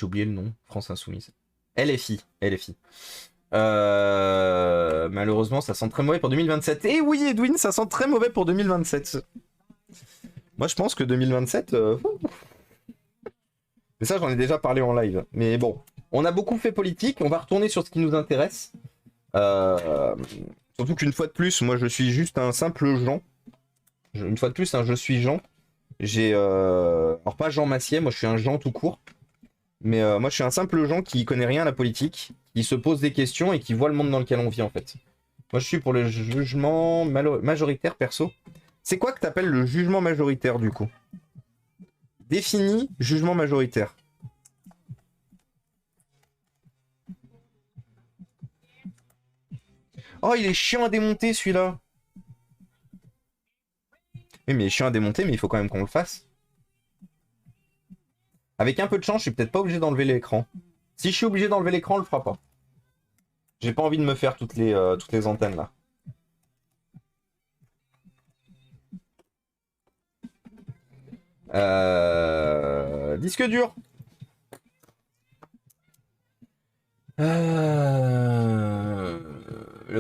J'ai oublié le nom. France Insoumise. LFI. LFI. Malheureusement, ça sent très mauvais pour 2027. Et oui, Edwin, ça sent très mauvais pour 2027. Moi, je pense que 2027... Mais ça, j'en ai déjà parlé en live. Mais bon, on a beaucoup fait politique. On va retourner sur ce qui nous intéresse. Surtout qu'une fois de plus, moi, je suis juste un simple Jean. Une fois de plus, hein, je suis Jean. J'ai... Alors, pas Jean Massier, moi, je suis un Jean tout court. Mais moi, je suis un simple Jean qui connaît rien à la politique, qui se pose des questions et qui voit le monde dans lequel on vit, en fait. Moi, je suis pour le jugement majoritaire, perso. C'est quoi que t'appelles le jugement majoritaire, du coup? Définis jugement majoritaire. Oh, il est chiant à démonter, celui-là. Oui, mais il est chiant à démonter, mais il faut quand même qu'on le fasse. Avec un peu de chance, je suis peut-être pas obligé d'enlever l'écran. Si je suis obligé d'enlever l'écran, on le fera pas. J'ai pas envie de me faire toutes les antennes, là. Disque dur. Le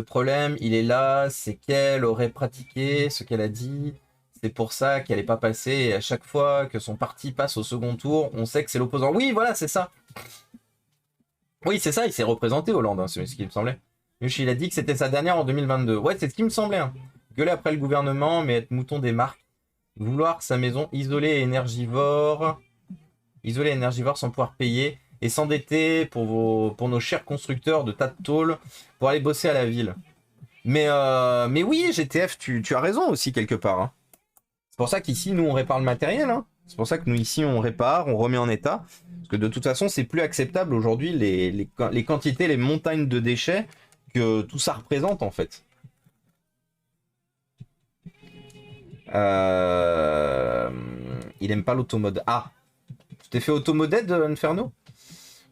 problème, il est là, c'est qu'elle aurait pratiqué ce qu'elle a dit. C'est pour ça qu'elle n'est pas passée. Et à chaque fois que son parti passe au second tour, on sait que c'est l'opposant. Oui, voilà, c'est ça. Oui, c'est ça, il s'est représenté Hollande, hein, c'est ce qui me semblait. Il a dit que c'était sa dernière en 2022. Ouais, c'est ce qui me semblait. Hein. Gueuler après le gouvernement, mais être mouton des marques. Vouloir sa maison isolée et énergivore. Isolée et énergivore sans pouvoir payer. Et s'endetter pour nos chers constructeurs de tas de tôles pour aller bosser à la ville. Mais oui, GTF, tu as raison aussi quelque part. Hein. C'est pour ça qu'ici, nous, on répare le matériel. Hein. C'est pour ça que nous, ici, on répare, on remet en état. Parce que de toute façon, c'est plus acceptable aujourd'hui les quantités, les montagnes de déchets que tout ça représente, en fait. Il aime pas l'automode. Ah, tu t'es fait automoded, Inferno?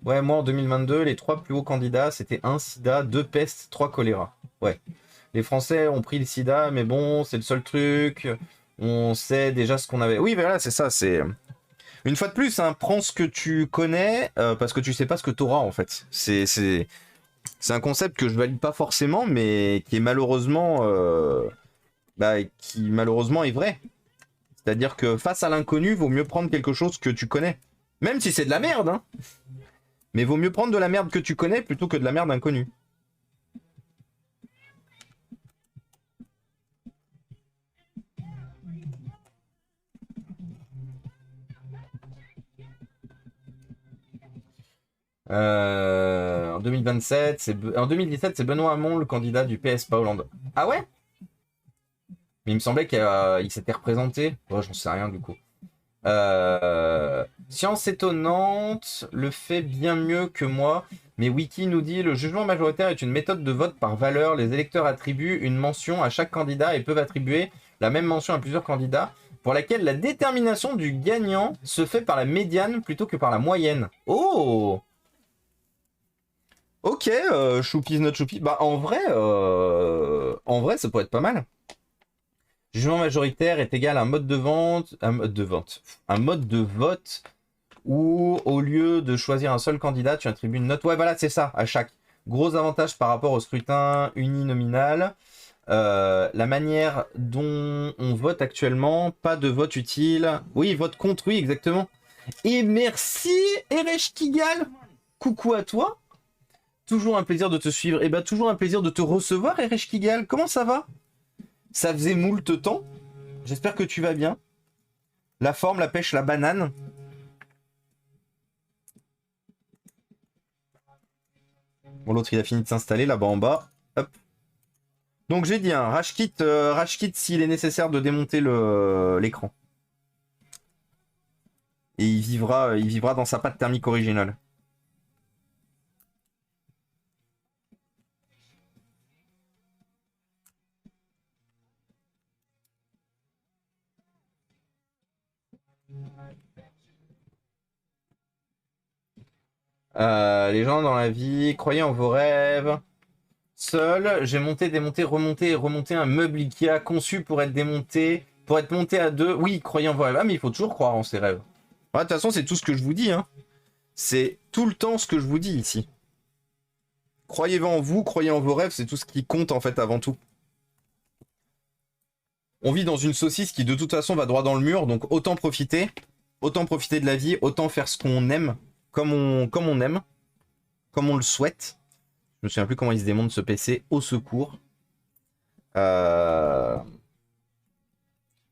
Ouais, moi en 2022, les 3 plus hauts candidats, c'était 1 sida, 2 peste, 3 choléra. Ouais. Les Français ont pris le sida, mais bon, c'est le seul truc. On sait déjà ce qu'on avait. Oui, voilà, c'est ça. C'est une fois de plus, hein, prends ce que tu connais parce que tu sais pas ce que t'auras en fait. C'est un concept que je valide pas forcément, mais qui est malheureusement qui malheureusement est vrai. C'est-à-dire que face à l'inconnu, vaut mieux prendre quelque chose que tu connais, même si c'est de la merde. Hein. Mais vaut mieux prendre de la merde que tu connais plutôt que de la merde inconnue. En 2027, en 2017, c'est Benoît Hamon, le candidat du PS, pas Hollande. Ah ouais? Mais il me semblait qu'il s'était représenté. Oh, j'en sais rien du coup. Science étonnante le fait bien mieux que moi. Mais Wiki nous dit le jugement majoritaire est une méthode de vote par valeur. Les électeurs attribuent une mention à chaque candidat et peuvent attribuer la même mention à plusieurs candidats, pour laquelle la détermination du gagnant se fait par la médiane plutôt que par la moyenne. Oh! Ok, Choupi not Choupi. Bah en vrai, ça pourrait être pas mal. Jugement majoritaire est égal à un mode de vente, un mode de vote où au lieu de choisir un seul candidat, tu attribues une note. Ouais, voilà, c'est ça, à chaque. Gros avantage par rapport au scrutin uninominal. La manière dont on vote actuellement, pas de vote utile. Oui, vote contre, oui, exactement. Et merci, Erech Kigal. Coucou à toi. Toujours un plaisir de te suivre. Et bah, toujours un plaisir de te recevoir, Erech Kigal. Comment ça va? Ça faisait moult temps. J'espère que tu vas bien. La forme, la pêche, la banane. Bon, l'autre, il a fini de s'installer là-bas en bas. Hop. Donc, j'ai dit, hein, rage kit s'il est nécessaire de démonter l'écran. Et il vivra dans sa pâte thermique originale. Les gens dans la vie, croyez en vos rêves. Seul, j'ai monté, démonté, remonté et remonté un meuble Ikea conçu pour être démonté, pour être monté à deux. Oui, croyez en vos rêves. Ah, mais il faut toujours croire en ses rêves. De toute façon, c'est tout ce que je vous dis. Hein. C'est tout le temps ce que je vous dis ici. Croyez en vous, croyez en vos rêves, c'est tout ce qui compte en fait avant tout. On vit dans une saucisse qui de toute façon va droit dans le mur, donc autant profiter de la vie, autant faire ce qu'on aime, comme on aime, comme on le souhaite. Je me souviens plus comment il se démonte ce PC, au secours.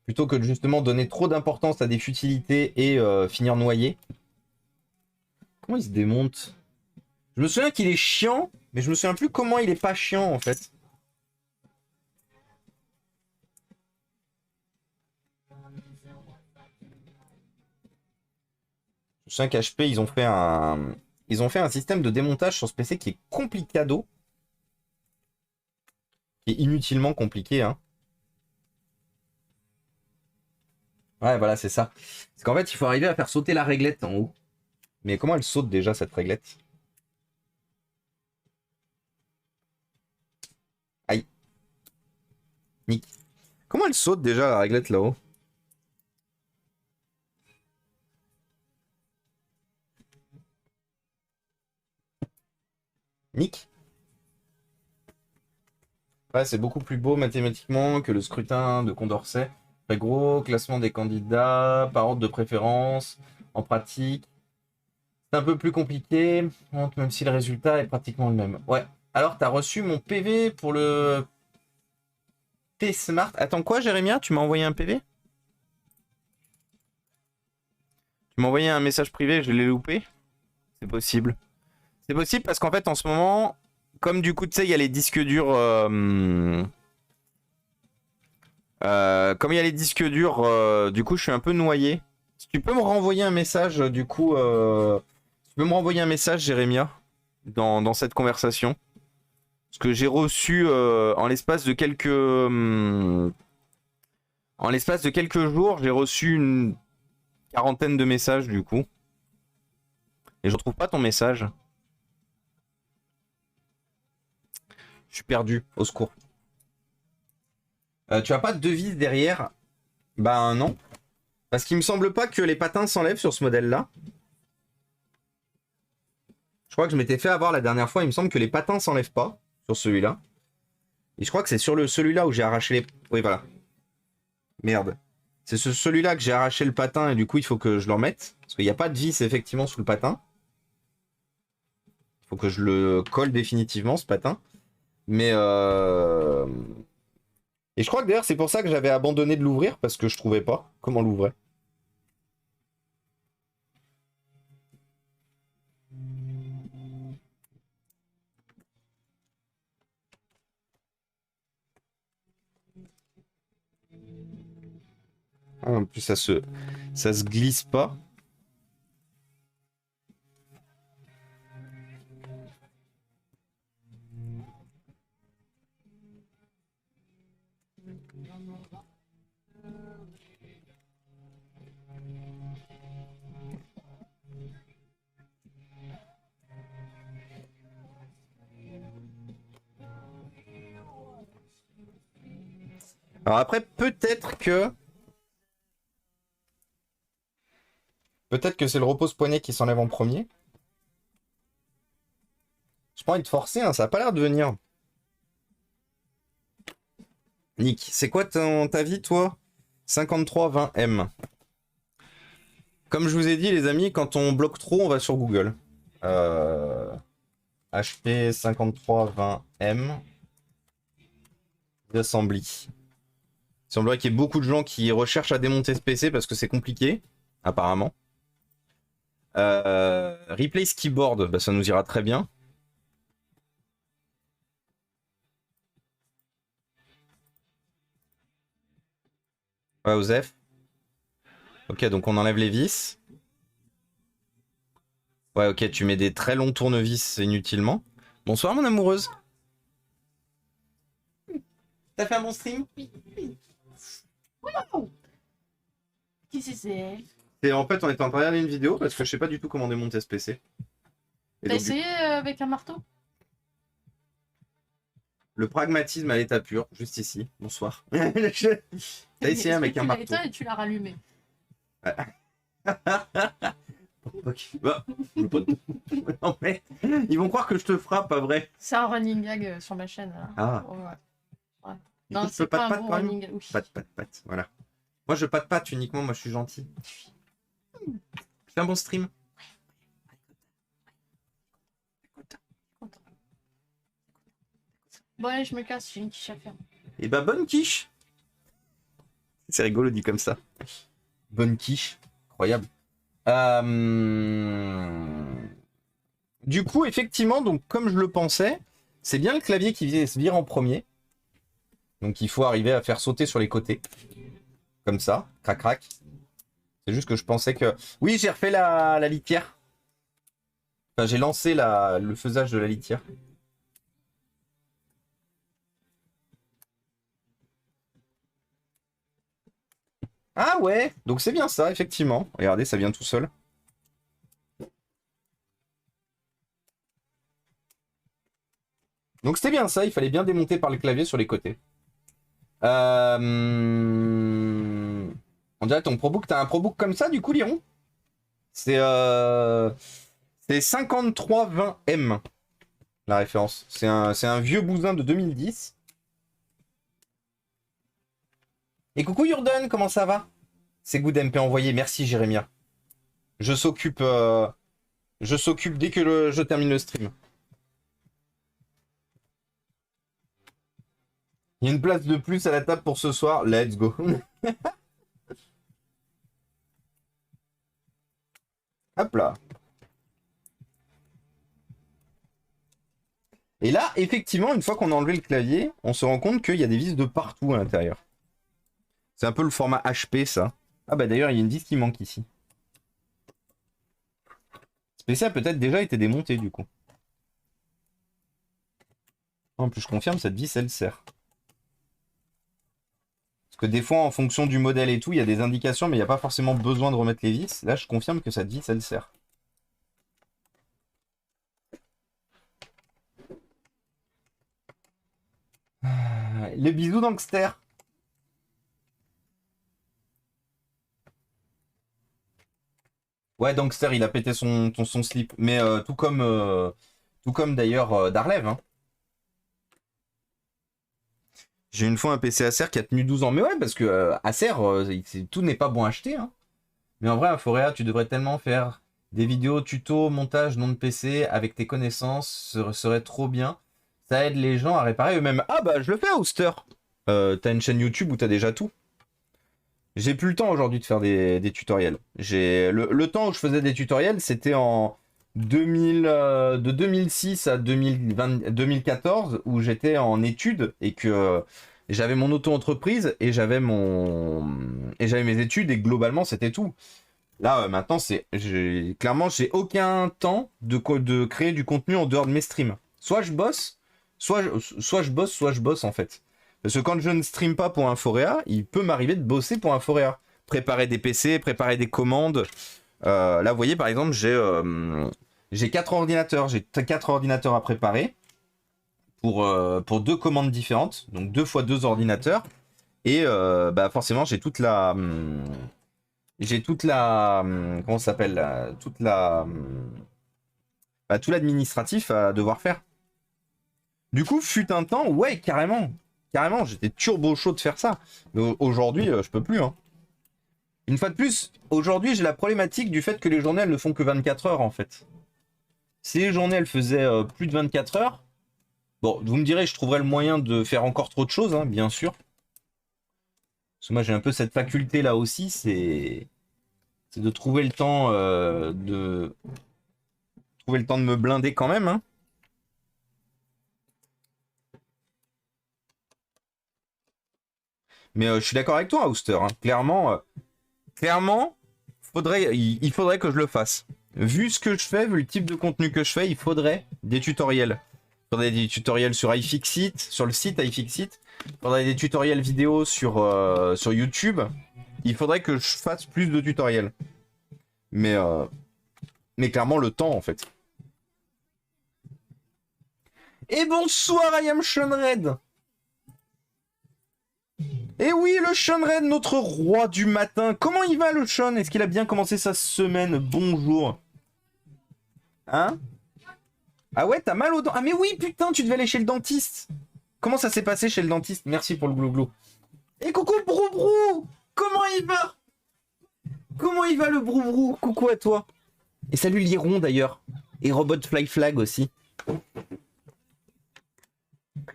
Plutôt que de justement donner trop d'importance à des futilités et finir noyé. Comment il se démonte? Je me souviens qu'il est chiant, mais je me souviens plus comment il est pas chiant en fait. Je me souviens qu'HP, ils ont fait un système de démontage sur ce PC qui est complicado. Qui est inutilement compliqué, hein. Ouais, voilà, c'est ça. Parce qu'en fait, il faut arriver à faire sauter la réglette en haut. Mais comment elle saute déjà, cette réglette? Aïe. Nick. Comment elle saute déjà, la réglette, là-haut? Nick? Ouais, c'est beaucoup plus beau mathématiquement que le scrutin de Condorcet. Très gros, classement des candidats, par ordre de préférence, en pratique. C'est un peu plus compliqué, même si le résultat est pratiquement le même. Ouais. Alors, t'as reçu mon PV pour le T-Smart. Attends, quoi, Jérémia? Tu m'as envoyé un PV? Tu m'as envoyé un message privé, je l'ai loupé? C'est possible. C'est possible parce qu'en fait, en ce moment, comme du coup, tu sais, il y a les disques durs... comme il y a les disques durs, du coup, je suis un peu noyé. Si tu peux me renvoyer un message, du coup... tu peux me renvoyer un message, Jérémia, dans cette conversation. Parce que j'ai reçu, en l'espace de quelques... en l'espace de quelques jours, j'ai reçu une quarantaine de messages, du coup. Et je retrouve pas ton message. Je suis perdu, au secours. Tu as pas de devise derrière? Bah non. Parce qu'il me semble pas que les patins s'enlèvent sur ce modèle-là. Je crois que je m'étais fait avoir la dernière fois. Il me semble que les patins s'enlèvent pas sur celui-là. Et je crois que c'est sur celui-là où j'ai arraché les... Oui, voilà. Merde. C'est celui-là que j'ai arraché le patin et du coup, il faut que je le remette. Parce qu'il n'y a pas de vis, effectivement, sous le patin. Il faut que je le colle définitivement, ce patin. Mais... Et je crois que d'ailleurs, c'est pour ça que j'avais abandonné de l'ouvrir, parce que je trouvais pas comment l'ouvrir. Ah, en plus, ça se glisse pas. Alors après, peut-être que c'est le repose-poignet qui s'enlève en premier. Je pas envie de forcer, hein, ça a pas l'air de venir. Nick, c'est quoi ta vie, toi? 5320M. Comme je vous ai dit, les amis, quand on bloque trop, on va sur Google. HP 5320M. Assembly. Il semblerait qu'il y ait beaucoup de gens qui recherchent à démonter ce PC parce que c'est compliqué, apparemment. Replace keyboard, bah, ça nous ira très bien. Ouais, Osef. Ok, donc on enlève les vis. Ouais, ok, tu mets des très longs tournevis inutilement. Bonsoir, mon amoureuse. T'as fait un bon stream? Oui. Wow. Qu'est-ce que c'est? Et en fait, on était en train de regarder une vidéo parce que je sais pas du tout comment démonter ce PC. T'as essayé avec un marteau? Le pragmatisme à l'état pur, juste ici. Bonsoir. T'as essayé avec un marteau. Tu l'as éteint et tu l'as rallumé. Ok. Bah, je veux pas te- non, mais ils vont croire que je te frappe, pas vrai. C'est un running gag sur ma chaîne. Ah. Ouais. Du Non, coup, je c'est peux pas pas te un patte gros quand même. running gag. Oui. Patte, voilà. Moi, je patte uniquement, moi, je suis gentil. Fais un bon stream. Bon, allez, je me casse, j'ai une quiche à faire. Et bah, bonne quiche. C'est rigolo dit comme ça. Bonne quiche. Incroyable. Du coup, effectivement, donc comme je le pensais, c'est bien le clavier qui se vire en premier. Donc il faut arriver à faire sauter sur les côtés. Comme ça. Crac, crac. C'est juste que je pensais que... Oui, j'ai refait la litière. Enfin, j'ai lancé le faisage de la litière. Ah ouais, donc c'est bien ça, effectivement. Regardez, ça vient tout seul. Donc c'était bien ça, il fallait bien démonter par le clavier sur les côtés. On dirait ton ProBook, t'as un ProBook comme ça du coup, Liron? C'est 5320M, la référence. C'est un vieux bousin de 2010. Et coucou Yurden, comment ça va? C'est good MP envoyé, merci Jérémia. Je s'occupe dès que je termine le stream. Il y a une place de plus à la table pour ce soir, let's go. Hop là. Et là, effectivement, une fois qu'on a enlevé le clavier, on se rend compte qu'il y a des vis de partout à l'intérieur. C'est un peu le format HP, ça. Ah bah d'ailleurs, il y a une vis qui manque ici. Ce PC a peut-être déjà été démonté, du coup. En plus, je confirme, cette vis, elle sert. Parce que des fois, en fonction du modèle et tout, il y a des indications, mais il n'y a pas forcément besoin de remettre les vis. Là, je confirme que cette vis, elle sert. Le bisou d'Angster. Ouais, Dangster, il a pété son slip. Mais tout comme d'ailleurs Darlev. Hein. J'ai une fois un PC Acer qui a tenu 12 ans. Mais ouais, parce que Acer, tout n'est pas bon à acheter. Hein. Mais en vrai, à Forea, tu devrais tellement faire des vidéos, tutos, montage, nom de PC avec tes connaissances. Ce serait trop bien. Ça aide les gens à réparer eux-mêmes. Ah bah, je le fais, Ouster. T'as une chaîne YouTube où t'as déjà tout. J'ai plus le temps aujourd'hui de faire des tutoriels. Le temps où je faisais des tutoriels, c'était de 2006 à 2014 où j'étais en études et que j'avais mon auto-entreprise et j'avais mes études et globalement c'était tout. Là maintenant clairement j'ai aucun temps de créer du contenu en dehors de mes streams. Soit je bosse, soit je bosse en fait. Parce que quand je ne stream pas pour Inforea, il peut m'arriver de bosser pour Inforea. Préparer des PC, préparer des commandes. Là, vous voyez, par exemple, j'ai 4 ordinateurs. J'ai 4 ordinateurs à préparer pour 2 commandes différentes. Donc 2 fois 2 ordinateurs. Et bah, forcément, j'ai toute la... comment ça s'appelle tout l'administratif à devoir faire. Du coup, fut un temps, ouais, carrément. Carrément, j'étais turbo chaud de faire ça. Mais aujourd'hui, je peux plus. Hein. Une fois de plus, aujourd'hui, j'ai la problématique du fait que les journées, elles ne font que 24 heures, en fait. Si les journées, elles faisaient plus de 24 heures, bon, vous me direz, je trouverais le moyen de faire encore trop de choses, hein, bien sûr. Parce que moi, j'ai un peu cette faculté-là aussi, c'est de trouver le temps de me blinder quand même, hein. Mais je suis d'accord avec toi, Auster. Hein. Clairement, il faudrait que je le fasse. Vu ce que je fais, vu le type de contenu que je fais, il faudrait des tutoriels. Il faudrait des tutoriels sur iFixit, sur le site iFixit. Il faudrait des tutoriels vidéo sur YouTube. Il faudrait que je fasse plus de tutoriels. Mais clairement, le temps, en fait. Et bonsoir, I am Sean Red. Et oui, le Sean Red, notre roi du matin. Comment il va, le Sean? Est-ce qu'il a bien commencé sa semaine? Bonjour. Hein? Ah ouais, t'as mal aux dents? Ah mais oui, putain, tu devais aller chez le dentiste. Comment ça s'est passé chez le dentiste? Merci pour le glou-glou. Et coucou Brou-Brou! Comment il va? Comment il va le Brou-Brou? Coucou à toi. Et salut Liron d'ailleurs. Et Robot Fly Flag aussi.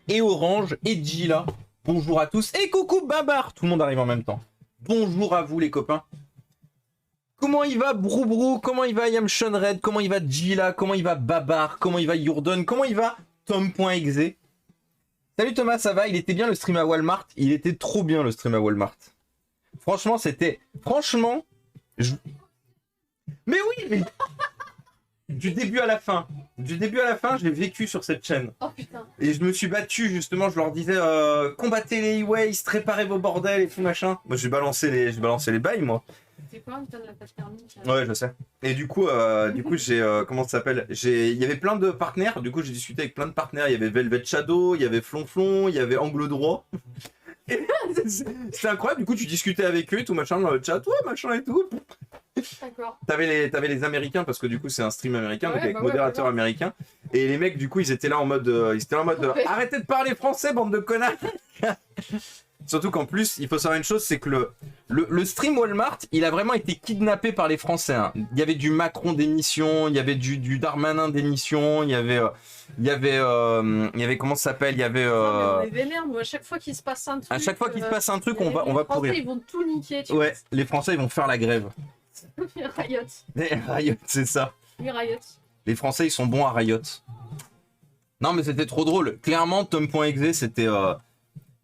Et Orange, et Gila. Bonjour à tous. Et coucou Babar. Tout le monde arrive en même temps. Bonjour à vous les copains. Comment il va Brou-Brou? Comment il va Yamshon Red? Comment il va Gila? Comment il va Babar? Comment il va Yurdon? Comment il va Tom.exe? Salut Thomas, ça va? Il était bien le stream à Walmart? Il était trop bien le stream à Walmart. Franchement, c'était... Franchement... Mais oui mais... Du début à la fin. Du début à la fin, j'ai vécu sur cette chaîne. Oh putain. Et je me suis battu, justement, je leur disais combattez les e-waste, réparez vos bordels et tout machin. Moi, j'ai balancé les bails, moi. C'est quoi, putain de la pâte thermique? Ouais, je sais. Et du coup, j'ai comment ça s'appelle? Il y avait plein de partenaires. Du coup, j'ai discuté avec plein de partenaires. Il y avait Velvet Shadow, il y avait Flonflon, il y avait Angle Droit. C'était incroyable. Du coup, tu discutais avec eux, tout machin dans le chat, ouais, machin et tout. D'accord. T'avais les Américains parce que du coup, c'est un stream américain, Ouais, donc avec bah modérateur ouais. américain. Et les mecs, du coup, ils étaient là en mode, Ouais. arrêtez de parler français, bande de connards. Surtout qu'en plus, il faut savoir une chose, c'est que le stream Walmart, il a vraiment été kidnappé par les Français. Hein. Il y avait du Macron d'émission, il y avait du Darmanin d'émission, il y avait comment ça s'appelle, il y avait. Non, mais on est vénère, nous, à chaque fois qu'il se passe un truc. À chaque fois qu'il se passe un truc, les on va Français, pourrir. Ils vont tout niquer, tu Ouais, les Français, ils vont faire la grève. vois. Riot. Riot, c'est ça. Oui, Riot. Les Français, ils sont bons à Riot. Non, mais c'était trop drôle. Clairement, Tom.exe, c'était.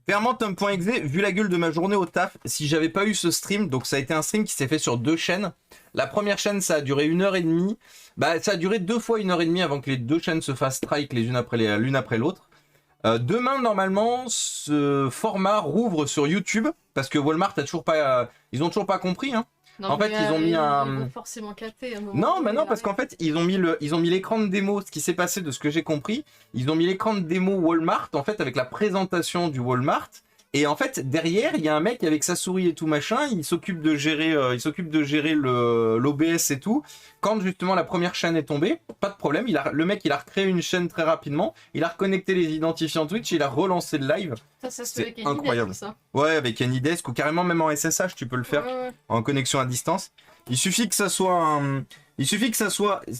Clairement, Tom.exe, vu la gueule de ma journée au taf, si j'avais pas eu ce stream, donc ça a été un stream qui s'est fait sur 2 chaînes. La première chaîne, ça a duré 1h30. Bah, ça a duré 2 fois 1h30 avant que les 2 chaînes se fassent strike l'une après l'autre. Demain, normalement, ce format rouvre sur YouTube, parce que Walmart a toujours pas. Ils ont toujours pas compris, hein. Non, En fait, mais, ils ont mis un- Ils vont forcément capter à un moment Non, donné, mais non, là, parce qu'en fait, ils ont mis l'écran de démo. Ce qui s'est passé, de ce que j'ai compris, ils ont mis l'écran de démo Walmart, en fait, avec la présentation du Walmart. Et en fait, derrière, il y a un mec avec sa souris et tout machin. Il s'occupe de gérer l'OBS et tout. Quand justement la première chaîne est tombée, pas de problème. Le mec, il a recréé une chaîne très rapidement. Il a reconnecté les identifiants Twitch. Il a relancé le live. Ça se fait C'est avec incroyable. ça. Ouais, avec AnyDesk ou carrément même en SSH, tu peux le faire. Ouais. En connexion à distance. Il suffit que ça soit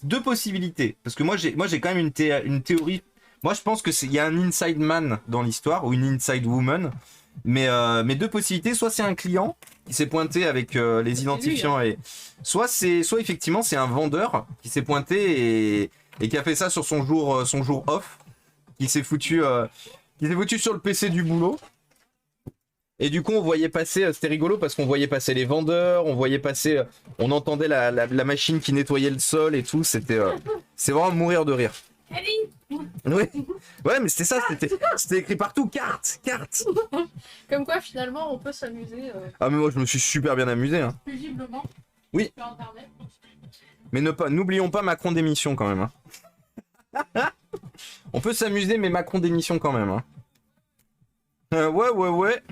deux possibilités. Parce que moi j'ai quand même une théorie. Moi je pense que il y a un inside man dans l'histoire ou une inside woman. Mais deux possibilités, soit c'est un client qui s'est pointé avec les identifiants et soit effectivement c'est un vendeur qui s'est pointé et qui a fait ça sur son jour off, qui s'est foutu sur le PC du boulot. Et du coup, on voyait passer, c'était rigolo parce qu'on voyait passer les vendeurs, on entendait la machine qui nettoyait le sol et tout. C'est vraiment mourir de rire. Ouais, mais c'était ça, c'était écrit partout, carte. Comme quoi, finalement, on peut s'amuser Ah, mais moi, je me suis super bien amusé. Hein. paisiblement Oui. sur Internet. Mais n'oublions pas Macron d'émission quand même. Hein. On peut s'amuser, mais Macron d'émission quand même. Hein. Ouais.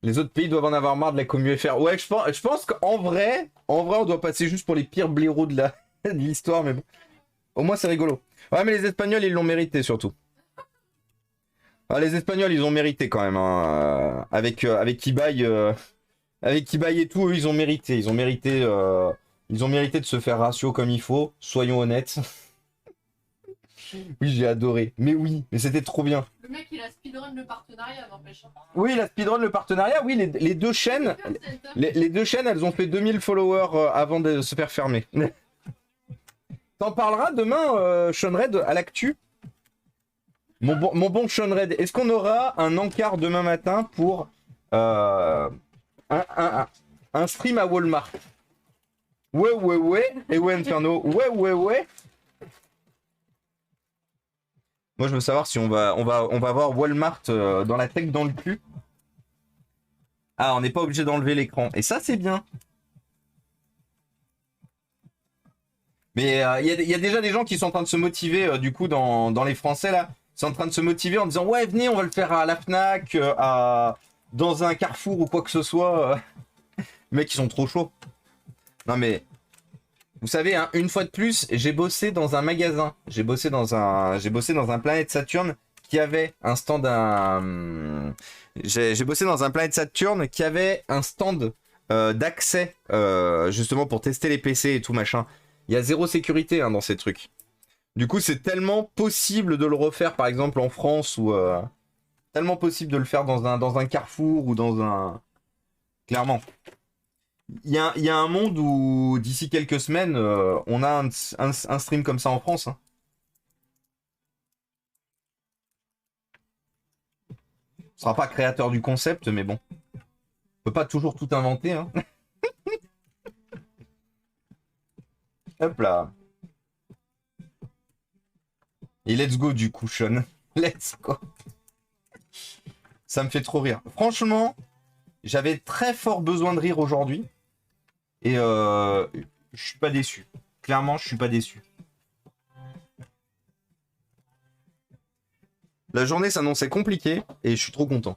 Les autres pays doivent en avoir marre de la commu FR. Ouais, je pense qu'en vrai, on doit passer juste pour les pires blaireaux de l'histoire, mais bon. Au moins, c'est rigolo. Ouais, mais les Espagnols, ils l'ont mérité, surtout. Ah, les Espagnols, ils ont mérité, quand même. Hein. Avec Ibai, et tout, eux, ils ont mérité. Ils ont mérité de se faire ratio comme il faut. Soyons honnêtes. Oui, j'ai adoré. Mais oui, mais c'était trop bien. Le mec, il a speedrun le partenariat, n'empêche. Oui, la speedrun, le partenariat, oui, les deux chaînes, les deux chaînes, elles ont fait 2000 followers avant de se faire fermer. T'en parleras demain, Sean Red, à l'actu. Mon bon Sean Red, est-ce qu'on aura un encart demain matin pour un stream à Walmart? Ouais. Et ouais, Inferno. Ouais. Moi, je veux savoir si on va avoir Walmart dans la tech dans le cul. Ah, on n'est pas obligé d'enlever l'écran. Et ça, c'est bien. Mais il y a déjà des gens qui sont en train de se motiver, du coup, dans les Français, là. C'est en train de se motiver en disant ouais venez on va le faire à la Fnac, dans un Carrefour ou quoi que ce soit. Les mecs ils sont trop chauds. Non mais vous savez hein, une fois de plus j'ai bossé dans un magasin. J'ai bossé dans un Planète Saturne qui avait un stand j'ai bossé dans un Planète Saturne qui avait un stand d'accès justement pour tester les PC et tout machin. Il y a zéro sécurité hein, dans ces trucs. Du coup, c'est tellement possible de le refaire, par exemple, en France, ou tellement possible de le faire dans un Carrefour ou dans un... Clairement. Il y a un monde où, d'ici quelques semaines, on a un stream comme ça en France. Hein. On sera pas créateur du concept, mais bon. On peut pas toujours tout inventer. Hein. Hop là. Et let's go du coup, Sean. Let's go. Ça me fait trop rire. Franchement, j'avais très fort besoin de rire aujourd'hui. Et je suis pas déçu. Clairement, je suis pas déçu. La journée s'annonçait compliquée et je suis trop content.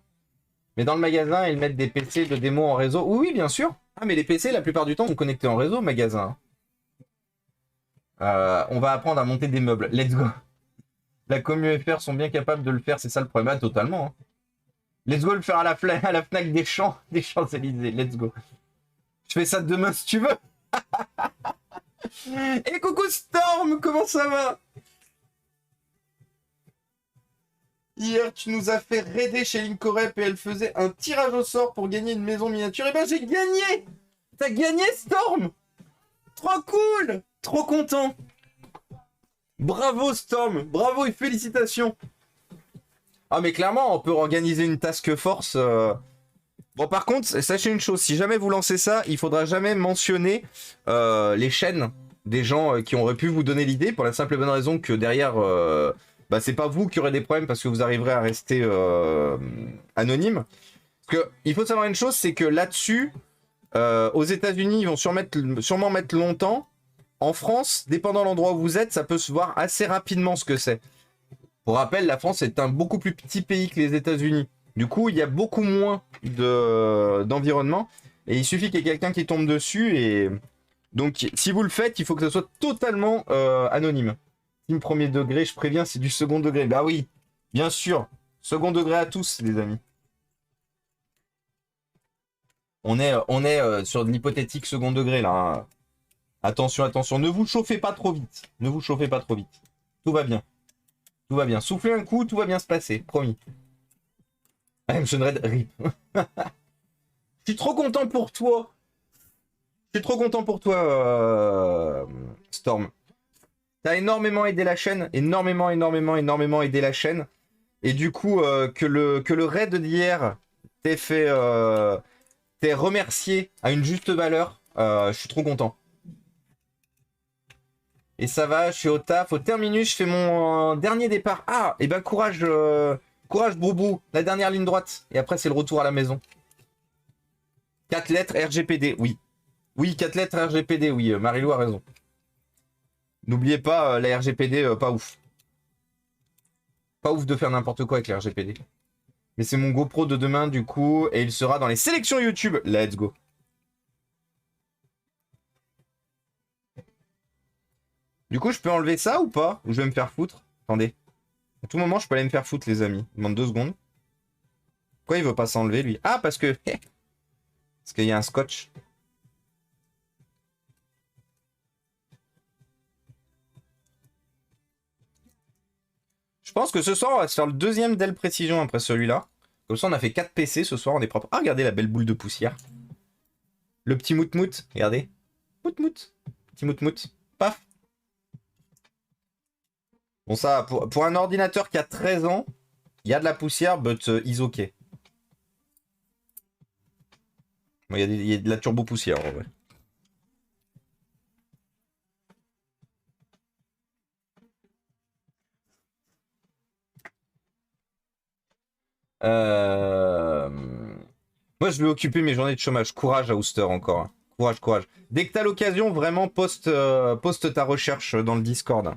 Mais dans le magasin, ils mettent des PC de démo en réseau. Oui, oui, bien sûr. Ah, mais les PC, la plupart du temps, sont connectés en réseau au magasin. On va apprendre à monter des meubles. Let's go. La commu FR sont bien capables de le faire, c'est ça le problème. Ah, totalement. Hein. Let's go le faire à la Fnac des Champs-Élysées. Let's go. Je fais ça demain si tu veux. Et coucou Storm, comment ça va? Hier, tu nous as fait raider chez Linkorep et elle faisait un tirage au sort pour gagner une maison miniature. Et ben j'ai gagné. T'as gagné Storm. Trop cool. Trop content. Bravo Storm, bravo et félicitations. Ah mais clairement, on peut organiser une task force. Bon par contre, sachez une chose, si jamais vous lancez ça, il faudra jamais mentionner les chaînes des gens qui auraient pu vous donner l'idée, pour la simple et bonne raison que derrière, bah, c'est pas vous qui aurez des problèmes parce que vous arriverez à rester anonyme. Parce que il faut savoir une chose, c'est que là-dessus, aux États-Unis, ils vont sûrement mettre longtemps. En France, dépendant de l'endroit où vous êtes, ça peut se voir assez rapidement ce que c'est. Pour rappel, la France est un beaucoup plus petit pays que les États-Unis. Du coup, il y a beaucoup moins d'environnement. Et il suffit qu'il y ait quelqu'un qui tombe dessus. Et donc, si vous le faites, il faut que ce soit totalement anonyme. Team premier degré, je préviens, c'est du second degré. Bah oui, bien sûr. Second degré à tous, les amis. On est sur de l'hypothétique second degré, là. Hein. Attention, attention, ne vous chauffez pas trop vite. Ne vous chauffez pas trop vite. Tout va bien. Tout va bien. Soufflez un coup, tout va bien se passer. Promis. Aimson Red, rip. Je suis trop content pour toi. Je suis trop content pour toi, Storm. T'as énormément aidé la chaîne. Énormément aidé la chaîne. Et du coup, que le raid d'hier t'ait fait... t'ait remercié à une juste valeur, je suis trop content. Et ça va, je suis au taf, au terminus, je fais mon dernier départ. Ah, et ben courage, courage Boubou, la dernière ligne droite. Et après, c'est le retour à la maison. 4 lettres RGPD, oui. Oui, 4 lettres RGPD, oui, Marilou a raison. N'oubliez pas, la RGPD, pas ouf. Pas ouf de faire n'importe quoi avec la RGPD. Mais c'est mon GoPro de demain, du coup, et il sera dans les sélections YouTube. Let's go. Du coup, je peux enlever ça ou pas? Ou je vais me faire foutre? Attendez. À tout moment, je peux aller me faire foutre, les amis. Il demande 2 secondes. Pourquoi il veut pas s'enlever, lui? Ah, parce que... parce qu'il y a un scotch. Je pense que ce soir, on va se faire le deuxième Dell Précision après celui-là. Comme ça, on a fait 4 PC ce soir, on est propre. Ah, regardez la belle boule de poussière. Le petit mout-mout, regardez. Mout-mout. Petit mout-mout. Paf. Bon, ça, pour un ordinateur qui a 13 ans, il y a de la poussière, but is okay. Bon, il y a de la turbo-poussière, en vrai. Moi, je vais occuper mes journées de chômage. Courage à Ouster encore. Hein. Courage, courage. Dès que t'as l'occasion, vraiment, poste ta recherche dans le Discord.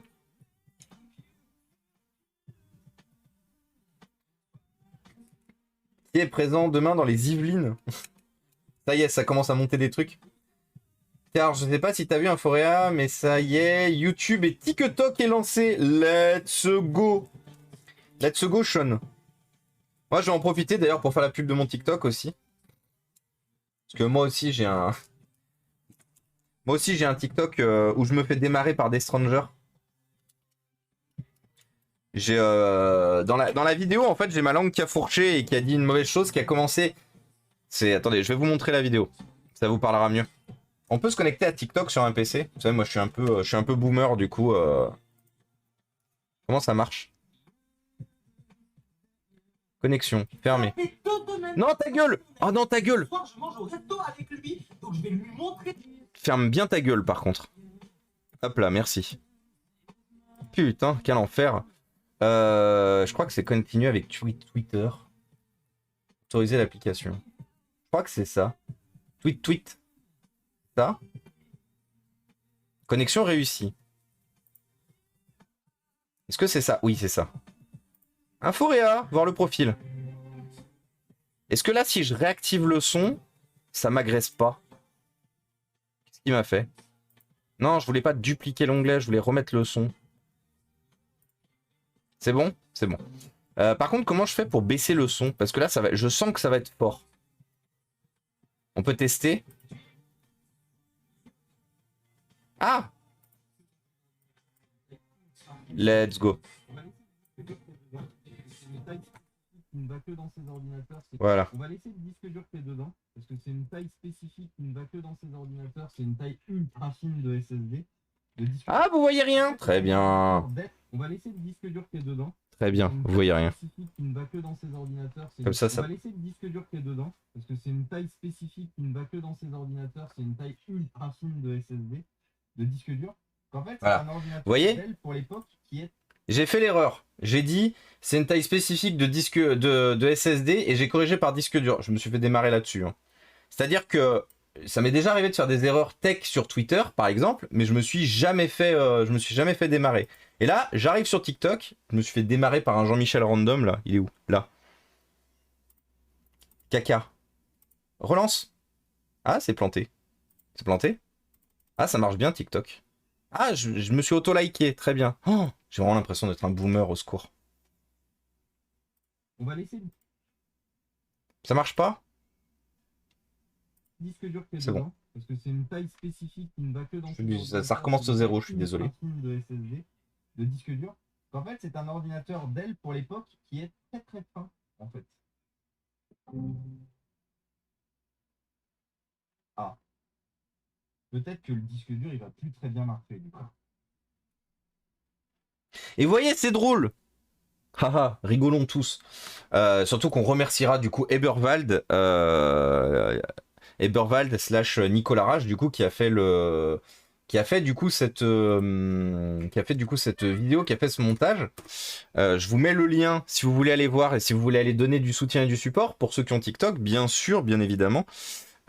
qui est présent demain dans les Yvelines. Ça y est, ça commence à monter des trucs. Car je sais pas si t'as vu Inforea, mais ça y est, YouTube et TikTok est lancé. Let's go. Let's go, Sean. Moi, je vais en profiter d'ailleurs pour faire la pub de mon TikTok aussi. Parce que moi aussi, j'ai un... Moi aussi, j'ai un TikTok où je me fais démarrer par des strangers. J'ai dans la vidéo, en fait, j'ai ma langue qui a fourché et qui a dit une mauvaise chose, qui a commencé... Attendez, je vais vous montrer la vidéo. Ça vous parlera mieux. On peut se connecter à TikTok sur un PC. Vous savez, moi, je suis un peu boomer, du coup. Comment ça marche? Connexion, fermée. Non, ta gueule! Oh non, ta gueule! Je mange au resto avec lui, donc je vais lui montrer. Ferme bien ta gueule, par contre. Hop là, merci. Putain, quel enfer. Je crois que c'est continuer avec Twitter. Autoriser l'application. Je crois que c'est ça. Tweet. Ça. Connexion réussie. Est-ce que c'est ça? Oui, c'est ça. Inforea, voir le profil. Est-ce que là, si je réactive le son, ça m'agresse pas? Qu'est-ce qu'il m'a fait? Non, je voulais pas dupliquer l'onglet, je voulais remettre le son. C'est bon? C'est bon. Par contre, comment je fais pour baisser le son? Parce que là, je sens que ça va être fort. On peut tester? Ah! Let's go. Ne va que dans ses ordinateurs. Voilà. On va laisser le disque dur qui est dedans, parce que c'est une taille spécifique qui ne va que dans ses ordinateurs. C'est une taille ultra fine de SSD. Ah, vous voyez rien? Très bien. On va laisser le disque dur qui est dedans. Très bien, vous voyez rien. Qui ne va que dans ses ordinateurs. Comme ça, On va laisser le disque dur qui est dedans, parce que c'est une taille spécifique qui ne va que dans ses ordinateurs. C'est une taille ultra fine de SSD, de disque dur. En fait, Voilà. c'est un ordinateur Vous voyez? pour l'époque qui est... J'ai fait l'erreur. J'ai dit c'est une taille spécifique de disque de SSD et j'ai corrigé par disque dur. Je me suis fait démarrer là-dessus. Hein. C'est-à-dire que ça m'est déjà arrivé de faire des erreurs tech sur Twitter, par exemple, mais je me suis jamais fait démarrer. Et là, j'arrive sur TikTok, je me suis fait démarrer par un Jean-Michel random là. Il est où? Là. Caca. Relance. Ah, c'est planté. C'est planté? Ah, ça marche bien TikTok. Ah, je me suis auto-liké, très bien. Oh, j'ai vraiment l'impression d'être un boomer, au secours. On va laisser le Ça marche pas? disque dur qui est C'est dedans, bon. parce que c'est une taille spécifique qui ne va que dans Ça recommence de zéro, je suis désolé. de SSD, de disque dur. En fait, c'est un ordinateur Dell pour l'époque qui est très très fin, en fait. Ah. Peut-être que le disque dur, il va plus très bien marcher, du coup. Et vous voyez, c'est drôle. Haha, rigolons tous. Surtout qu'on remerciera du coup Eberwald slash Nicolas Rage du coup qui a fait du coup cette vidéo, qui a fait ce montage. Je vous mets le lien si vous voulez aller voir et si vous voulez aller donner du soutien et du support pour ceux qui ont TikTok, bien sûr, bien évidemment.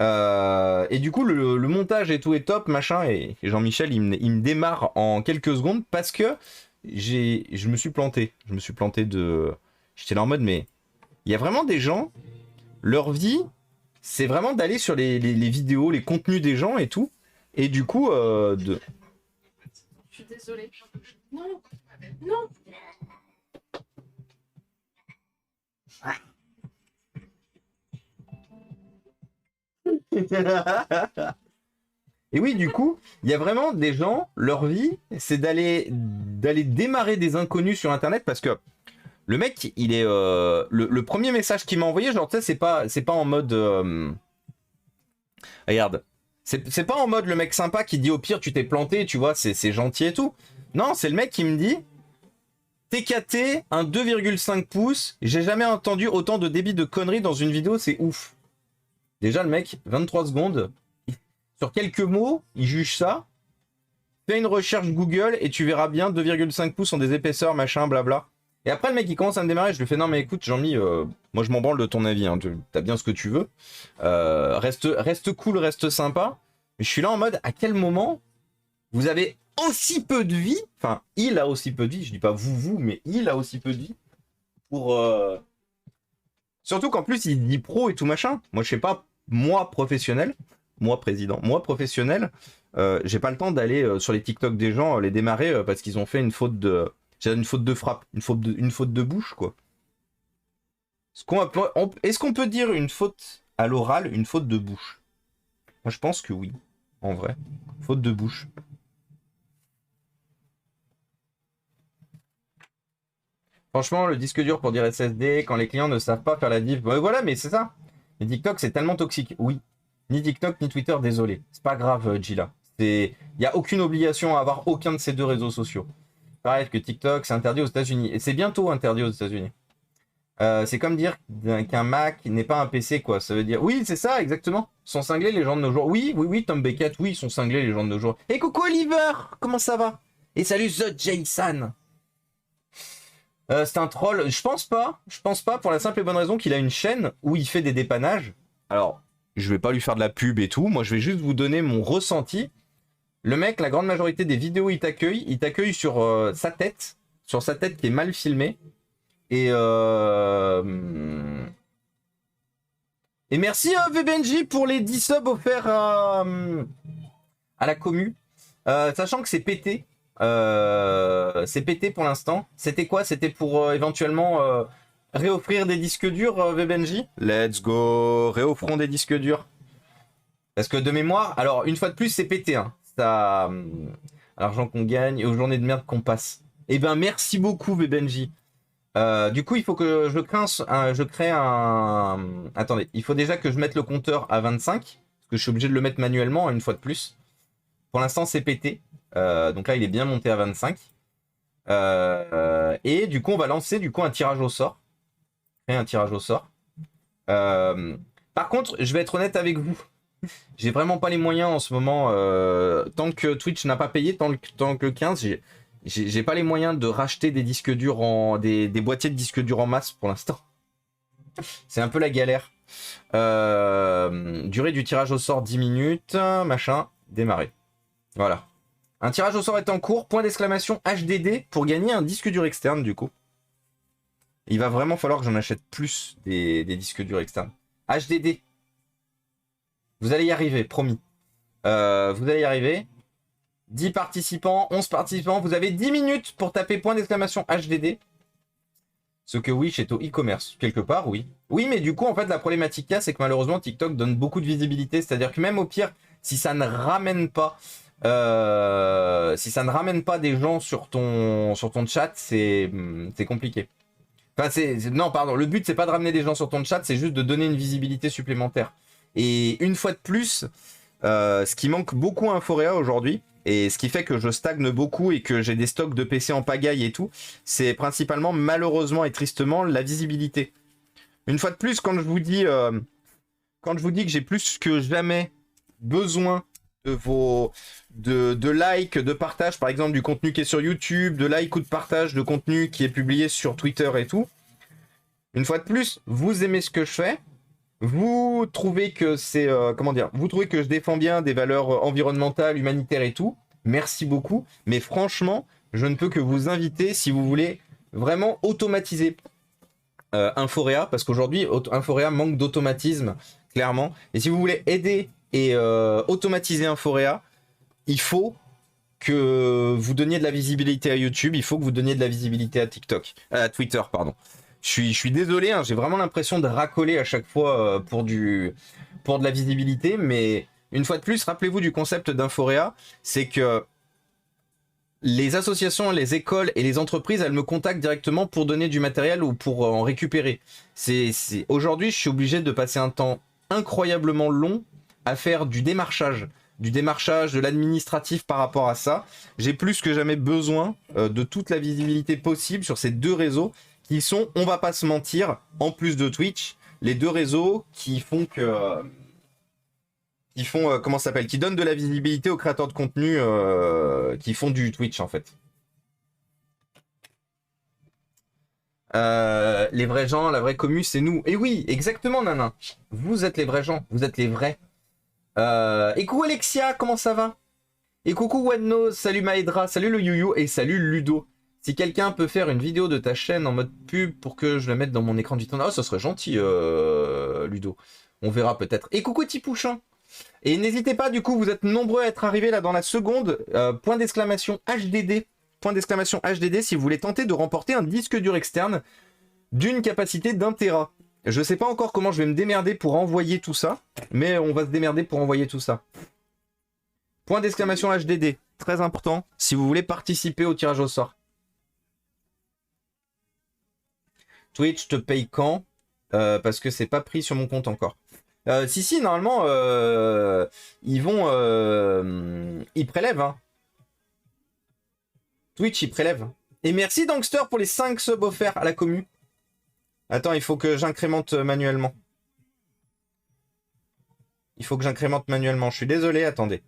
Et du coup le montage et tout est top machin et Jean-Michel il me démarre en quelques secondes parce que je me suis planté. J'étais là en mode mais il y a vraiment des gens, leur vie c'est vraiment d'aller sur les vidéos, les contenus des gens et tout. Et du coup Je suis désolée. Non. Non. Et oui, du coup, il y a vraiment des gens, leur vie, c'est d'aller démarrer des inconnus sur Internet parce que le mec, il est le premier message qu'il m'a envoyé, genre tu sais, c'est pas en mode regarde, c'est pas en mode le mec sympa qui dit au pire tu t'es planté, tu vois, c'est gentil et tout. Non, c'est le mec qui me dit TKT, un 2,5 pouces, j'ai jamais entendu autant de débit de conneries dans une vidéo, c'est ouf. Déjà le mec, 23 secondes. Sur quelques mots, il juge ça. Fais une recherche Google et tu verras bien 2,5 pouces ont des épaisseurs, machin, blabla. Et après, le mec, il commence à me démarrer. Je lui fais non, mais écoute, Jean-Mi, moi, je m'en branle de ton avis. Hein, t'as bien ce que tu veux. Reste cool, reste sympa. Mais je suis là en mode, à quel moment vous avez aussi peu de vie? Enfin, il a aussi peu de vie. Je dis pas vous, mais il a aussi peu de vie pour Surtout qu'en plus, il dit pro et tout machin. Moi, je sais pas, moi professionnel, moi président, moi professionnel, j'ai pas le temps d'aller sur les TikTok des gens, les démarrer parce qu'ils ont fait une faute de... une faute de frappe, une faute de bouche, quoi. Est-ce qu'on peut dire une faute à l'oral, une faute de bouche? Moi, je pense que oui, en vrai. Faute de bouche. Franchement, le disque dur pour dire SSD, quand les clients ne savent pas faire la diff... Ouais, voilà, mais c'est ça. Les TikTok, c'est tellement toxique. Oui. Ni TikTok, ni Twitter, désolé. C'est pas grave, Gila. Il n'y a aucune obligation à avoir aucun de ces deux réseaux sociaux. Pareil que TikTok, c'est interdit aux États-Unis. Et c'est bientôt interdit aux États-Unis. C'est comme dire qu'un Mac n'est pas un PC, quoi. Ça veut dire... Oui, c'est ça, exactement. Ils sont cinglés, les gens de nos jours. Oui, oui, oui, Tom Beckett, oui, ils sont cinglés, les gens de nos jours. Et coucou, Oliver! Comment ça va? Et salut, The Jason! C'est un troll. Je pense pas pour la simple et bonne raison qu'il a une chaîne où il fait des dépannages. Alors, je vais pas lui faire de la pub et tout. Moi, je vais juste vous donner mon ressenti. Le mec, la grande majorité des vidéos, il t'accueille sur sa tête qui est mal filmée. Et merci VBNJ pour les 10 subs offerts à la commu. Sachant que c'est pété. C'est pété pour l'instant. C'était quoi? C'était pour éventuellement réoffrir des disques durs, VBNJ. Let's go, réoffrons des disques durs. Parce que de mémoire, alors une fois de plus, c'est pété. Hein. Ça, à l'argent qu'on gagne et aux journées de merde qu'on passe. Eh ben merci beaucoup, VBNJ. Du coup, il faut que je crée un... Attendez, il faut déjà que je mette le compteur à 25. Parce que je suis obligé de le mettre manuellement, une fois de plus. Pour l'instant, c'est pété. Donc là, il est bien monté à 25. Et du coup, on va lancer un tirage au sort. Créer un tirage au sort. Par contre, je vais être honnête avec vous. J'ai vraiment pas les moyens en ce moment. Tant que Twitch n'a pas payé, tant que le 15, j'ai pas les moyens de racheter des disques durs des boîtiers de disques durs en masse pour l'instant. C'est un peu la galère. Durée du tirage au sort 10 minutes. Machin. Démarrer. Voilà. Un tirage au sort est en cours. Point d'exclamation HDD pour gagner un disque dur externe du coup. Il va vraiment falloir que j'en achète plus des disques durs externes. HDD. Vous allez y arriver, promis. Vous allez y arriver. 10 participants, 11 participants. Vous avez 10 minutes pour taper point d'exclamation HDD. Ce que Wish est au e-commerce. Quelque part, oui. Oui, mais du coup, en fait, la problématique c'est que malheureusement, TikTok donne beaucoup de visibilité. C'est-à-dire que même au pire, si ça ne ramène pas... des gens sur ton chat, c'est compliqué. Enfin, non, pardon. Le but, c'est pas de ramener des gens sur ton chat, c'est juste de donner une visibilité supplémentaire. Et une fois de plus, ce qui manque beaucoup à Inforéa aujourd'hui, et ce qui fait que je stagne beaucoup et que j'ai des stocks de PC en pagaille et tout, c'est principalement, malheureusement et tristement, la visibilité. Une fois de plus, quand je vous dis que j'ai plus que jamais besoin de likes, de partage, par exemple du contenu qui est sur YouTube, de likes ou de partage de contenu qui est publié sur Twitter et tout. Une fois de plus, vous aimez ce que je fais, vous trouvez que c'est vous trouvez que je défends bien des valeurs environnementales, humanitaires et tout. Merci beaucoup, mais franchement, je ne peux que vous inviter si vous voulez vraiment automatiser Inforéa, parce qu'aujourd'hui Inforéa manque d'automatisme clairement. Et si vous voulez aider et automatiser Inforéa, il faut que vous donniez de la visibilité à YouTube, il faut que vous donniez de la visibilité à Twitter, pardon. Je suis désolé, hein, j'ai vraiment l'impression de racoler à chaque fois pour de la visibilité, mais une fois de plus, rappelez-vous du concept d'Inforéa, c'est que les associations, les écoles et les entreprises, elles me contactent directement pour donner du matériel ou pour en récupérer. Aujourd'hui, je suis obligé de passer un temps incroyablement long à faire du démarchage, de l'administratif par rapport à ça. J'ai plus que jamais besoin de toute la visibilité possible sur ces deux réseaux qui sont, on va pas se mentir, en plus de Twitch, les deux réseaux qui font que... qui donnent de la visibilité aux créateurs de contenu qui font du Twitch, en fait. Les vrais gens, la vraie commu, c'est nous. Et oui, exactement, Nana. Vous êtes les vrais gens, vous êtes les vrais. Et coucou Alexia, comment ça va? Et coucou One Nose, salut Maedra, salut le Yuyu et salut Ludo. Si quelqu'un peut faire une vidéo de ta chaîne en mode pub pour que je la mette dans mon écran du temps. Oh, ça serait gentil, Ludo. On verra peut-être. Et coucou Tipouchin. Et n'hésitez pas, du coup, vous êtes nombreux à être arrivés là dans la seconde. Point d'exclamation HDD. Point d'exclamation HDD si vous voulez tenter de remporter un disque dur externe d'une capacité d'1 Tera. Je sais pas encore comment je vais me démerder pour envoyer tout ça, mais on va se démerder pour envoyer tout ça. Point d'exclamation HDD, très important, si vous voulez participer au tirage au sort. Twitch te paye quand parce que c'est pas pris sur mon compte encore. Si, normalement, ils vont... ils prélèvent, hein. Twitch, ils prélèvent. Et merci Dankster pour les 5 subs offerts à la commu. Attends, il faut que j'incrémente manuellement. Il faut que j'incrémente manuellement. Je suis désolé, attendez.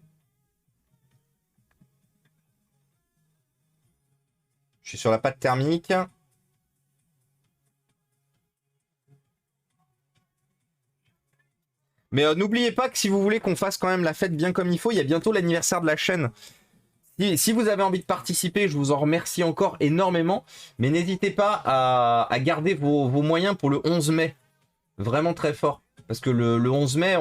Je suis sur la pâte thermique. Mais n'oubliez pas que si vous voulez qu'on fasse quand même la fête bien comme il faut, il y a bientôt l'anniversaire de la chaîne. Si vous avez envie de participer, je vous en remercie encore énormément. Mais n'hésitez pas à garder vos moyens pour le 11 mai. Vraiment très fort. Parce que le 11 mai,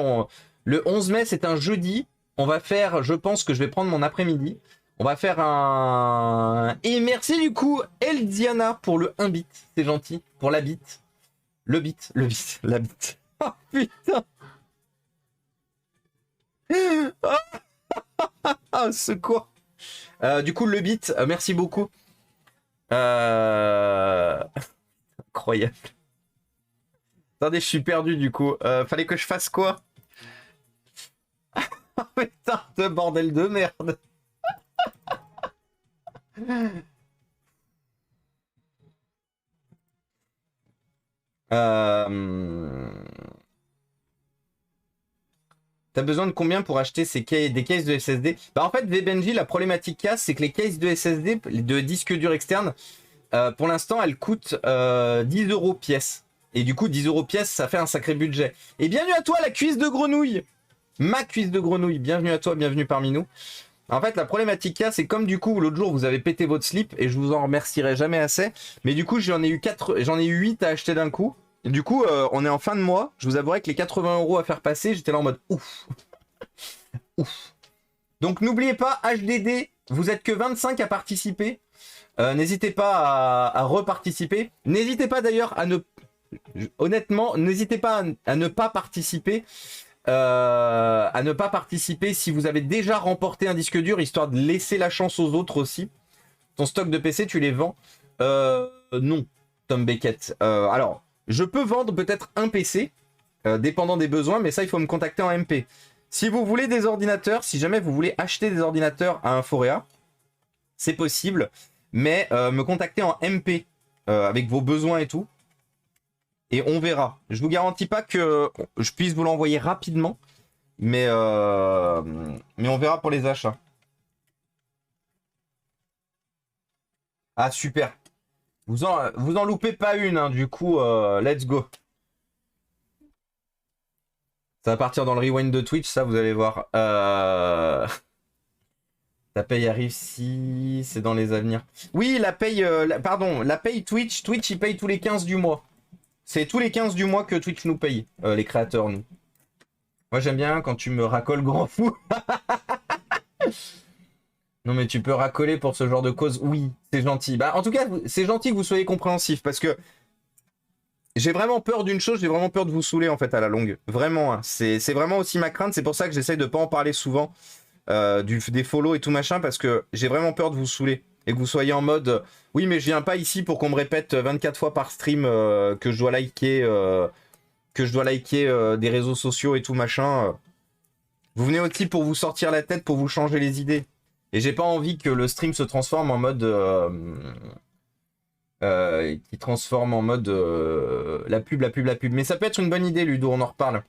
c'est un jeudi. On va faire, je pense que je vais prendre mon après-midi. On va faire un... Et merci du coup, Eldiana, pour le 1 bit. C'est gentil. Pour la bit. Le bit, la bit. Oh putain. Ah, secours. Du coup, le bit, merci beaucoup. Incroyable. Attendez, je suis perdu du coup. Fallait que je fasse quoi? Putain de bordel de merde. T'as besoin de combien pour acheter des cases de SSD? Bah en fait, VBenji, la problématique qu'il y a, c'est que les cases de SSD, de disques durs externes, pour l'instant, elles coûtent 10 € pièce. Et du coup, 10 € pièce, ça fait un sacré budget. Et bienvenue à toi, la cuisse de grenouille! Ma cuisse de grenouille, bienvenue à toi, bienvenue parmi nous. En fait, la problématique qu'il y a, c'est comme du coup, l'autre jour, vous avez pété votre slip, et je vous en remercierai jamais assez. Mais du coup, j'en ai eu 8 à acheter d'un coup. Et du coup, on est en fin de mois. Je vous avouerai que les 80 € à faire passer, j'étais là en mode ouf. Ouf. Donc n'oubliez pas, HDD, vous êtes que 25 à participer. N'hésitez pas à reparticiper. N'hésitez pas d'ailleurs à ne... Honnêtement, n'hésitez pas à ne pas participer. Si vous avez déjà remporté un disque dur, histoire de laisser la chance aux autres aussi. Ton stock de PC, tu les vends? Non, Tom Beckett. Alors... Je peux vendre peut-être un PC, dépendant des besoins, mais ça, il faut me contacter en MP. Si vous voulez des ordinateurs, si jamais vous voulez acheter des ordinateurs à Inforea, c'est possible, mais me contacter en MP avec vos besoins et tout, et on verra. Je vous garantis pas que je puisse vous l'envoyer rapidement, mais on verra pour les achats. Ah, super. Vous en loupez pas une, hein, du coup, let's go. Ça va partir dans le rewind de Twitch, ça, vous allez voir. Ta paye arrive si c'est dans les avenirs. Oui, la paye, la paye Twitch. Twitch, il paye tous les 15 du mois. C'est tous les 15 du mois que Twitch nous paye, les créateurs, nous. Moi, j'aime bien quand tu me racoles, grand fou. Non mais tu peux racoler pour ce genre de cause, oui, c'est gentil. Bah en tout cas, c'est gentil que vous soyez compréhensif parce que j'ai vraiment peur d'une chose, j'ai vraiment peur de vous saouler en fait à la longue. Vraiment, hein. C'est vraiment aussi ma crainte, c'est pour ça que j'essaye de pas en parler souvent des follow et tout machin parce que j'ai vraiment peur de vous saouler et que vous soyez en mode oui mais je viens pas ici pour qu'on me répète 24 fois par stream que je dois liker des réseaux sociaux et tout machin. Vous venez aussi pour vous sortir la tête, pour vous changer les idées. Et j'ai pas envie que le stream se transforme en mode... la pub. Mais ça peut être une bonne idée, Ludo, on en reparle.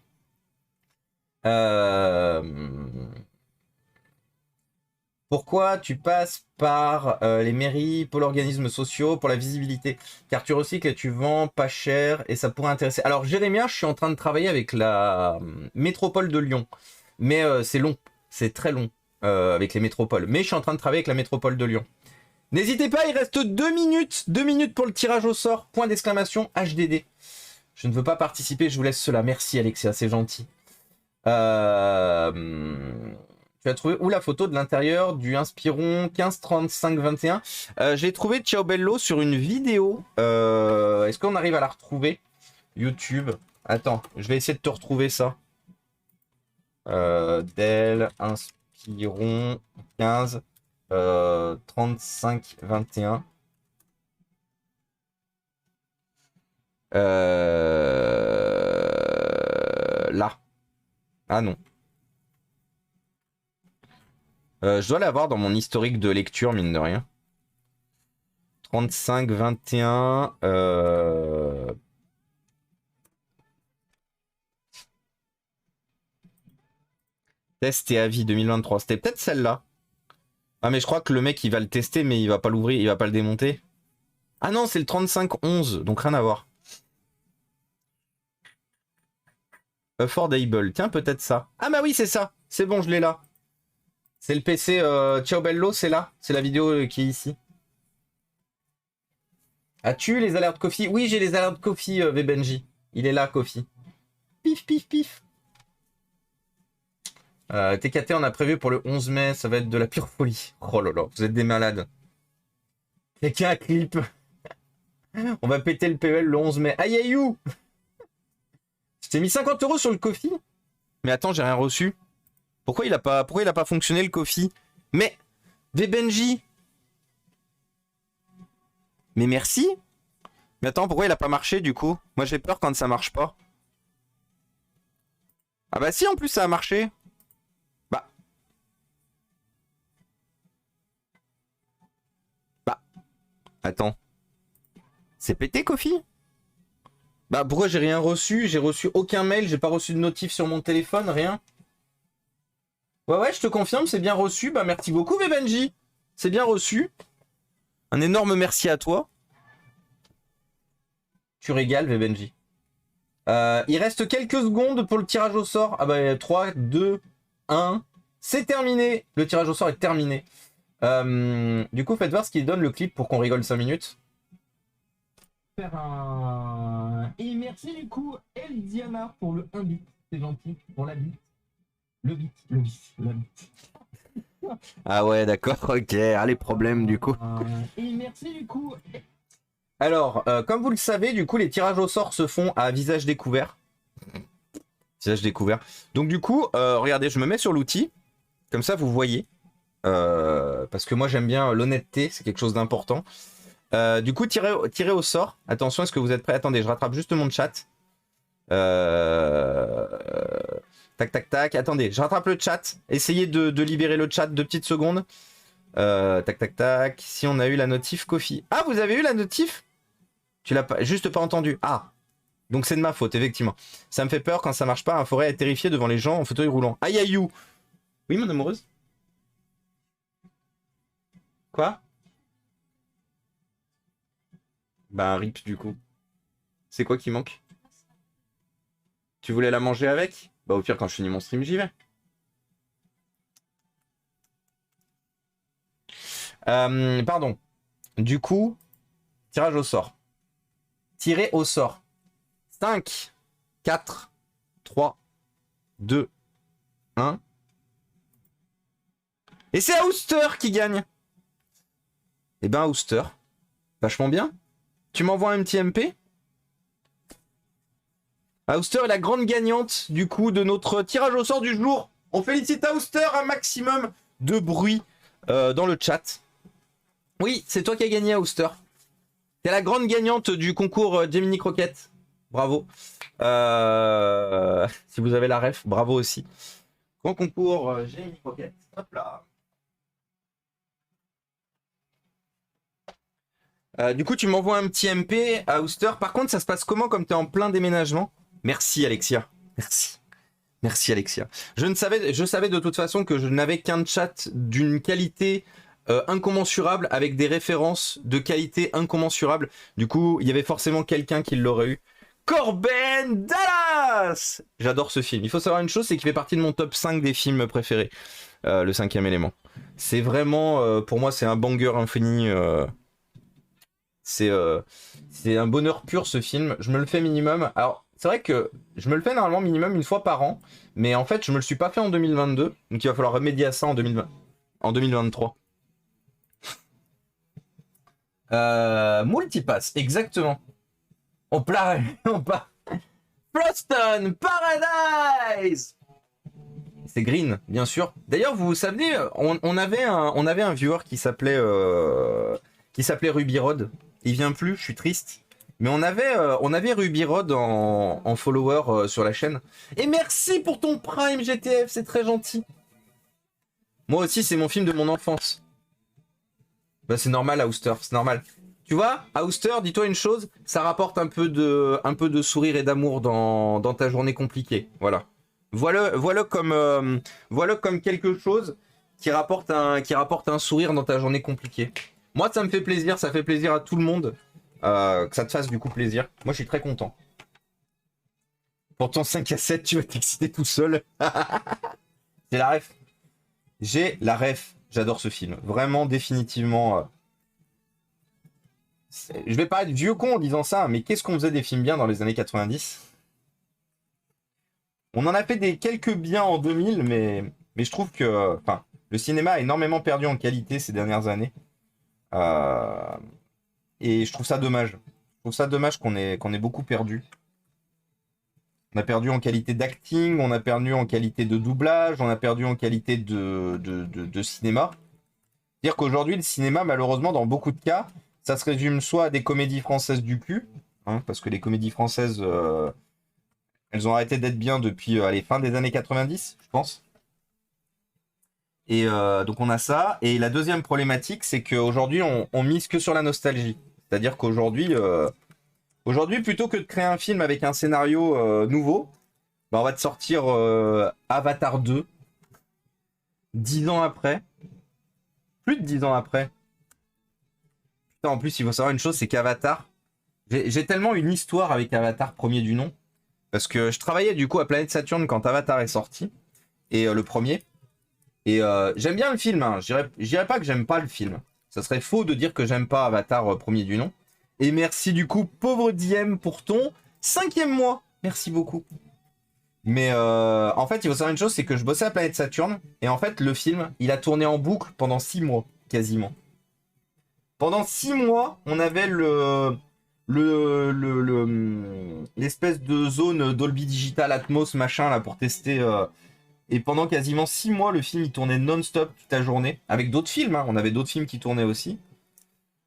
Pourquoi tu passes par les mairies, pôle organismes sociaux pour la visibilité? Car tu recycles et tu vends pas cher et ça pourrait intéresser. Alors, Jérémia, je suis en train de travailler avec la métropole de Lyon. Mais c'est long, c'est très long. Avec les métropoles. Mais je suis en train de travailler avec la métropole de Lyon. N'hésitez pas, il reste 2 minutes. 2 minutes pour le tirage au sort. Point d'exclamation HDD. Je ne veux pas participer, je vous laisse cela. Merci Alexia, c'est gentil. Tu as trouvé où la photo de l'intérieur du Inspiron 153521 Je l'ai trouvé, Ciao Bello, sur une vidéo. Est-ce qu'on arrive à la retrouver? YouTube. Attends, je vais essayer de te retrouver ça. Dell Inspiron 15 3521. Là. Ah non. Je dois l'avoir dans mon historique de lecture, mine de rien. 35-21. Test et avis 2023. C'était peut-être celle-là. Ah mais je crois que le mec il va le tester mais il va pas l'ouvrir, il va pas le démonter. Ah non, c'est le 35-11, donc rien à voir. Affordable, tiens peut-être ça. Ah bah oui c'est ça, c'est bon je l'ai là. C'est le PC Ciao Bello, c'est là. C'est la vidéo qui est ici. As-tu les alertes Kofi? Oui j'ai les alertes Kofi Vebenji. Il est là Kofi. Pif pif pif. TKT on a prévu pour le 11 mai, ça va être de la pure folie. Oh là là, vous êtes des malades. Quelqu'un clip. On va péter le PEL le 11 mai. Aïe aïe ou. Je t'ai mis 50 € sur le Kofi. Mais attends, j'ai rien reçu. Pourquoi il a pas fonctionné le Kofi? Mais Vebenji. Mais merci. Mais attends, pourquoi il a pas marché du coup? Moi j'ai peur quand ça marche pas. Ah bah si, en plus ça a marché. Attends. C'est pété, Kofi? Bah pourquoi j'ai rien reçu? J'ai reçu aucun mail, j'ai pas reçu de notif sur mon téléphone, rien. Ouais, je te confirme, c'est bien reçu. Bah merci beaucoup, Vebenji. C'est bien reçu. Un énorme merci à toi. Tu régales, Vebenji. Il reste quelques secondes pour le tirage au sort. Ah bah 3, 2, 1. C'est terminé. Le tirage au sort est terminé. Du coup, faites voir ce qu'il donne le clip pour qu'on rigole 5 minutes. Faire un... Et merci du coup, Eldiana pour le 1 bit. C'est gentil. Pour la bit. Le bit. La bit. Ah ouais, d'accord, ok. Ah, les problèmes du coup. Et merci du coup. Alors, comme vous le savez, du coup, les tirages au sort se font à visage découvert. Visage découvert. Donc du coup, regardez, je me mets sur l'outil. Comme ça, vous voyez. Parce que moi j'aime bien l'honnêteté, c'est quelque chose d'important. Du coup, tirez au sort. Attention, est-ce que vous êtes prêts? Attendez, je rattrape juste mon chat. Tac, tac, tac. Attendez, je rattrape le chat. Essayez de libérer le chat 2 petites secondes. Tac, tac, tac. Si on a eu la notif Kofi. Ah, vous avez eu la notif? Tu l'as pas, juste pas entendu. Ah, donc c'est de ma faute, effectivement. Ça me fait peur quand ça marche pas. Un forêt est terrifié devant les gens en fauteuil roulant. Aïe aïe ou. Oui, mon amoureuse? Quoi? Bah un rip du coup. C'est quoi qui manque? Tu voulais la manger avec? Bah au pire quand je finis mon stream j'y vais. Pardon. Du coup, tirage au sort. Tirer au sort. 5, 4, 3, 2, 1. Et c'est Auster qui gagne. Eh ben Auster, vachement bien. Tu m'envoies un petit MP? Auster est la grande gagnante du coup de notre tirage au sort du jour. On félicite Auster, un maximum de bruit dans le chat. Oui, c'est toi qui as gagné Auster. T'es la grande gagnante du concours Gemini Croquette. Bravo. Si vous avez la ref, bravo aussi. Grand concours Gemini Croquette. Hop là. Du coup, tu m'envoies un petit MP à Auster. Par contre, ça se passe comment comme tu es en plein déménagement? Merci, Alexia. Merci. Merci, Alexia. Je savais de toute façon que je n'avais qu'un chat d'une qualité incommensurable avec des références de qualité incommensurable. Du coup, il y avait forcément quelqu'un qui l'aurait eu. Corben Dallas! Pass. J'adore ce film. Il faut savoir une chose, c'est qu'il fait partie de mon top 5 des films préférés. Le cinquième élément. C'est vraiment, pour moi, c'est un banger infini. C'est un bonheur pur ce film. Je me le fais minimum. Alors, c'est vrai que je me le fais normalement minimum une fois par an. Mais en fait, je me le suis pas fait en 2022. Donc il va falloir remédier à ça en 2023. Multipass, exactement. On parle. Froston Paradise. C'est Green, bien sûr. D'ailleurs, vous savez, on avait un viewer qui s'appelait Ruby Rod. Il vient plus, je suis triste. Mais on avait Ruby Rod en follower sur la chaîne. Et merci pour ton Prime GTF, c'est très gentil. Moi aussi, c'est mon film de mon enfance. Bah, c'est normal, Auster, c'est normal. Tu vois, Auster, dis-toi une chose, ça rapporte un peu de sourire et d'amour dans ta journée compliquée. Voilà. Voilà comme quelque chose qui rapporte un sourire dans ta journée compliquée. Moi, ça me fait plaisir, ça fait plaisir à tout le monde. Que ça te fasse du coup plaisir. Moi, je suis très content. Pour ton 5 à 7, tu vas t'exciter tout seul. C'est la ref. J'ai la ref. J'adore ce film. Vraiment, définitivement. Je vais pas être vieux con en disant ça, mais qu'est-ce qu'on faisait des films bien dans les années 90 ? On en a fait quelques biens en 2000, mais je trouve que le cinéma a énormément perdu en qualité ces dernières années. Et je trouve ça dommage. Je trouve ça dommage qu'on ait beaucoup perdu. On a perdu en qualité d'acting, on a perdu en qualité de doublage, on a perdu en qualité de cinéma. C'est-à-dire qu'aujourd'hui, le cinéma, malheureusement, dans beaucoup de cas, ça se résume soit à des comédies françaises du cul, hein, parce que les comédies françaises, elles ont arrêté d'être bien depuis les fins des années 90, je pense. Et donc on a ça. Et la deuxième problématique, c'est qu'aujourd'hui, on mise que sur la nostalgie. C'est-à-dire qu'aujourd'hui, plutôt que de créer un film avec un scénario nouveau, bah, on va te sortir Avatar 2, 10 ans après. Plus de 10 ans après. Putain, en plus, il faut savoir une chose, c'est qu'Avatar, j'ai tellement une histoire avec Avatar premier du nom, parce que je travaillais du coup à Planète Saturne quand Avatar est sorti, et le premier. Et j'aime bien le film, hein. Je dirais pas que j'aime pas le film. Ça serait faux de dire que j'aime pas Avatar premier du nom. Et merci du coup, pauvre DM, pour ton 5e mois. Merci beaucoup. Mais en fait, il faut savoir une chose, c'est que je bossais à Planète Saturne, et en fait, le film, il a tourné en boucle pendant 6 mois, quasiment. Pendant 6 mois, on avait l'espèce de zone Dolby Digital Atmos, machin, là, pour tester... Et pendant quasiment 6 mois, le film il tournait non-stop toute la journée. Avec d'autres films, hein. On avait d'autres films qui tournaient aussi.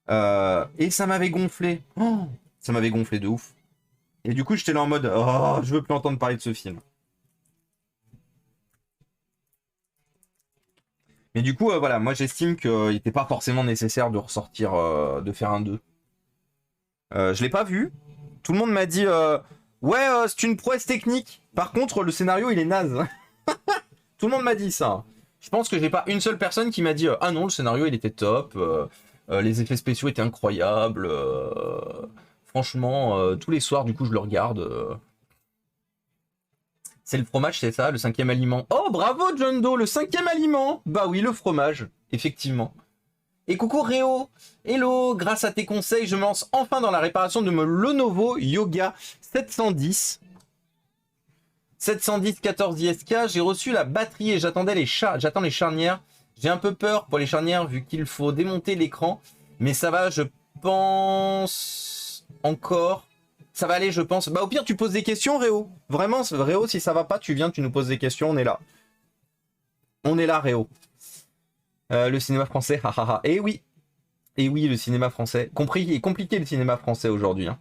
Et ça m'avait gonflé. Oh, ça m'avait gonflé de ouf. Et du coup, j'étais là en mode, oh, je veux plus entendre parler de ce film. Mais du coup, voilà, moi j'estime qu'il n'était pas forcément nécessaire de ressortir, de faire un 2. Je l'ai pas vu. Tout le monde m'a dit, ouais, c'est une prouesse technique. Par contre, le scénario, il est naze. Tout le monde m'a dit ça. Je pense que j'ai pas une seule personne qui m'a dit ah non, le scénario il était top, les effets spéciaux étaient incroyables. Franchement, tous les soirs du coup je le regarde. C'est le fromage, c'est ça, le 5e aliment. Oh bravo John Doe, le 5e aliment. Bah oui, le fromage, effectivement. Et coucou Réo, hello, grâce à tes conseils, je me lance enfin dans la réparation de mon Lenovo Yoga 710. 710 14 ISK, j'ai reçu la batterie et j'attends les charnières. J'ai un peu peur pour les charnières vu qu'il faut démonter l'écran. Mais ça va, je pense encore. Ça va aller, je pense. Bah au pire, tu poses des questions, Réo. Vraiment, Réo, si ça va pas, tu viens, tu nous poses des questions, on est là. On est là, Réo. Le cinéma français, hahaha. Et oui, le cinéma français. Compliqué le cinéma français aujourd'hui, hein.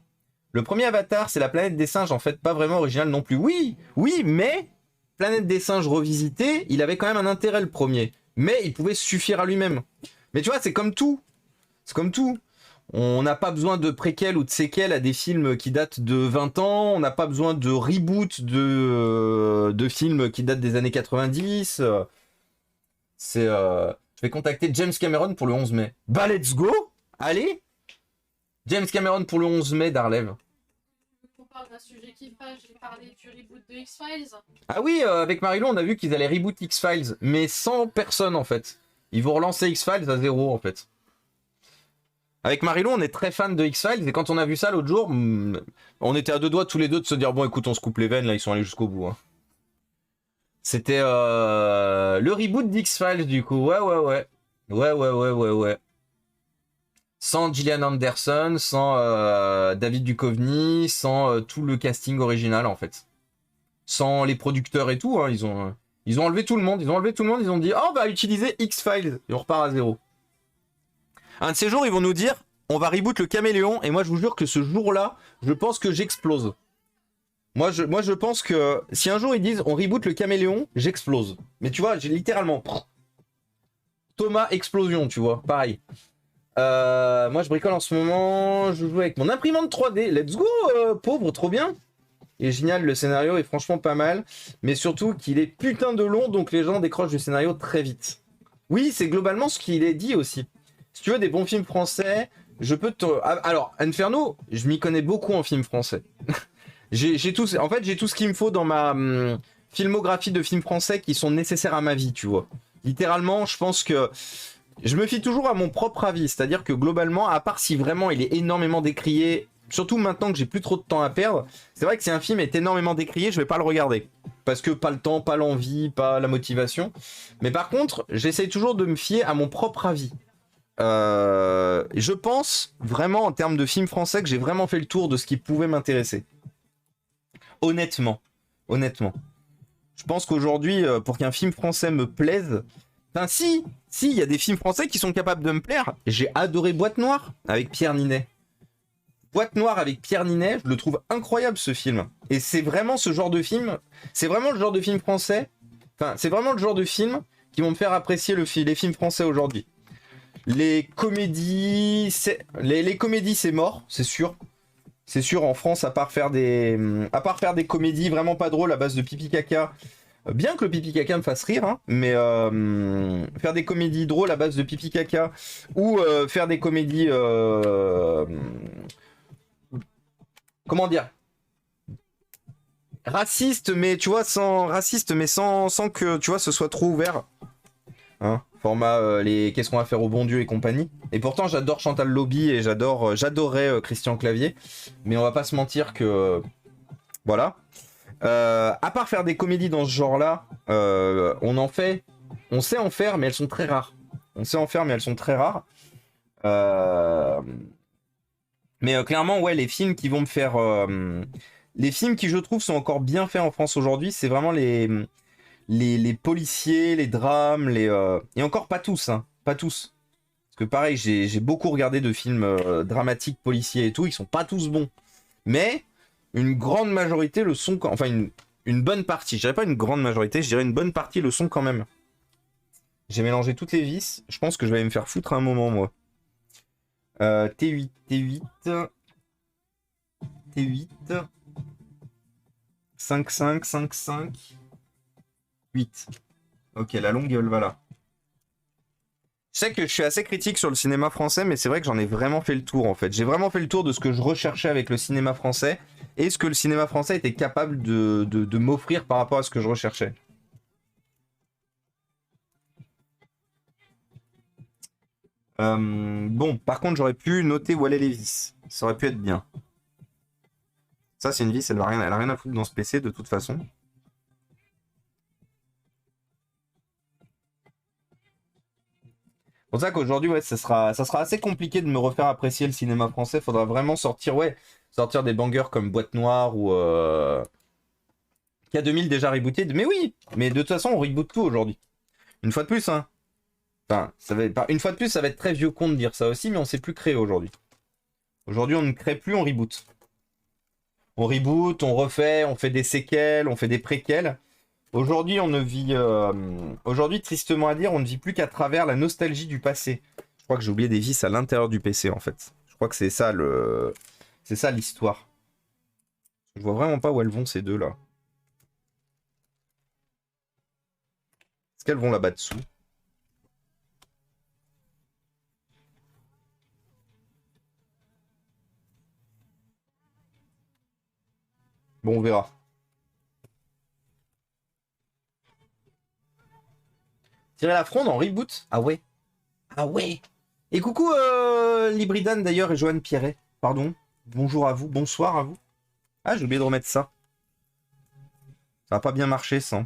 Le premier Avatar, c'est la planète des singes, en fait, pas vraiment original non plus. Oui, mais Planète des singes revisité, il avait quand même un intérêt le premier. Mais il pouvait suffire à lui-même. Mais tu vois, c'est comme tout. C'est comme tout. On n'a pas besoin de préquels ou de séquelles à des films qui datent de 20 ans. On n'a pas besoin de reboot de films qui datent des années 90. Je vais contacter James Cameron pour le 11 mai. Bah, let's go! Allez! James Cameron pour le 11 mai d'Arlev. parle d'un sujet qui fâche, j'ai parlé du reboot de X-Files. Ah oui, avec Marilou, on a vu qu'ils allaient reboot X-Files, mais sans personne en fait. Ils vont relancer X-Files à 0 en fait. Avec Marilou, on est très fan de X-Files, et quand on a vu ça l'autre jour, on était à deux doigts tous les deux de se dire bon écoute, on se coupe les veines, là ils sont allés jusqu'au bout. Hein. C'était le reboot d'X-Files du coup, ouais. Sans Gillian Anderson, sans David Duchovny, sans tout le casting original en fait. Sans les producteurs et tout, hein, ils ont enlevé tout le monde, ils ont dit oh on va utiliser X-Files et on repart à 0. Un de ces jours ils vont nous dire on va reboot le Caméléon et moi je vous jure que ce jour-là, je pense que j'explose. Moi je pense que si un jour ils disent on reboot le Caméléon, j'explose. Mais tu vois, j'ai littéralement Thomas explosion, tu vois, pareil. Moi je bricole en ce moment, je joue avec mon imprimante 3D, let's go pauvre, trop bien. Il est génial, le scénario est franchement pas mal, mais surtout qu'il est putain de long, donc les gens décrochent du scénario très vite. Oui, c'est globalement ce qu'il est dit aussi. Si tu veux des bons films français, je peux te... Alors, Inferno, je m'y connais beaucoup en films français. j'ai tout ce qu'il me faut dans ma filmographie de films français qui sont nécessaires à ma vie, tu vois. Littéralement, je pense que je me fie toujours à mon propre avis, c'est-à-dire que globalement, à part si vraiment il est énormément décrié, surtout maintenant que j'ai plus trop de temps à perdre, c'est vrai que si un film est énormément décrié, je vais pas le regarder. Parce que pas le temps, pas l'envie, pas la motivation. Mais par contre, j'essaye toujours de me fier à mon propre avis. Je pense vraiment en termes de films français que j'ai vraiment fait le tour de ce qui pouvait m'intéresser. Honnêtement. Je pense qu'aujourd'hui, pour qu'un film français me plaise... Enfin si, il y a des films français qui sont capables de me plaire. J'ai adoré Boîte Noire avec Pierre Ninet. Boîte Noire avec Pierre Ninet, je le trouve incroyable ce film. Et c'est vraiment ce genre de film, c'est vraiment le genre de film français, enfin c'est vraiment le genre de film qui vont me faire apprécier les films français aujourd'hui. Les comédies, les comédies c'est mort, c'est sûr. C'est sûr en France, à part faire des comédies vraiment pas drôles à base de pipi caca. Bien que le pipi caca me fasse rire, hein, mais faire des comédies drôles à base de pipi caca ou faire des comédies comment dire, raciste mais tu vois sans que tu vois ce soit trop ouvert, hein, format les qu'est-ce qu'on va faire au bon Dieu et compagnie. Et pourtant j'adore Chantal Lobby et j'adorais Christian Clavier, mais on va pas se mentir que voilà. À part faire des comédies dans ce genre-là, on sait en faire, mais elles sont très rares. Mais clairement, ouais, les films qui vont me faire... les films qui, je trouve, sont encore bien faits en France aujourd'hui, c'est vraiment les policiers, les drames, et encore pas tous, hein, pas tous. Parce que pareil, j'ai beaucoup regardé de films dramatiques, policiers et tout, ils sont pas tous bons. Mais une grande majorité le sont... Enfin, une bonne partie, je dirais pas une grande majorité, je dirais une bonne partie le sont quand même. J'ai mélangé toutes les vis, je pense que je vais me faire foutre un moment, moi. T8, 5, 8. Ok, la longue gueule, voilà. Je sais que je suis assez critique sur le cinéma français, mais c'est vrai que j'en ai vraiment fait le tour, en fait. J'ai vraiment fait le tour de ce que je recherchais avec le cinéma français, et ce que le cinéma français était capable de m'offrir par rapport à ce que je recherchais. Bon, par contre, j'aurais pu noter où allaient les vis. Ça aurait pu être bien. Ça, c'est une vis, elle a rien à foutre dans ce PC de toute façon. C'est pour ça qu'aujourd'hui, ouais, ça sera assez compliqué de me refaire apprécier le cinéma français. Faudra vraiment sortir des bangers comme Boîte Noire ou K2000 déjà rebooté. Mais oui, mais de toute façon, on reboot tout aujourd'hui. Une fois de plus, hein. Enfin, une fois de plus, ça va être très vieux con de dire ça aussi, mais on sait plus créer aujourd'hui. Aujourd'hui, on ne crée plus, on reboot. On reboot, on refait, on fait des séquelles, on fait des préquels. Aujourd'hui, on ne vit... Aujourd'hui, tristement à dire, on ne vit plus qu'à travers la nostalgie du passé. Je crois que j'ai oublié des vis à l'intérieur du PC, en fait. Je crois que c'est ça l'histoire. Je vois vraiment pas où elles vont, ces deux-là. Est-ce qu'elles vont là-bas dessous ? Bon, on verra. Tirer la fronde en reboot? Ah ouais. Ah ouais. Et coucou Libridan d'ailleurs et Joanne Pierret. Pardon. Bonjour à vous, bonsoir à vous. Ah, j'ai oublié de remettre ça. Ça va pas bien marcher sans.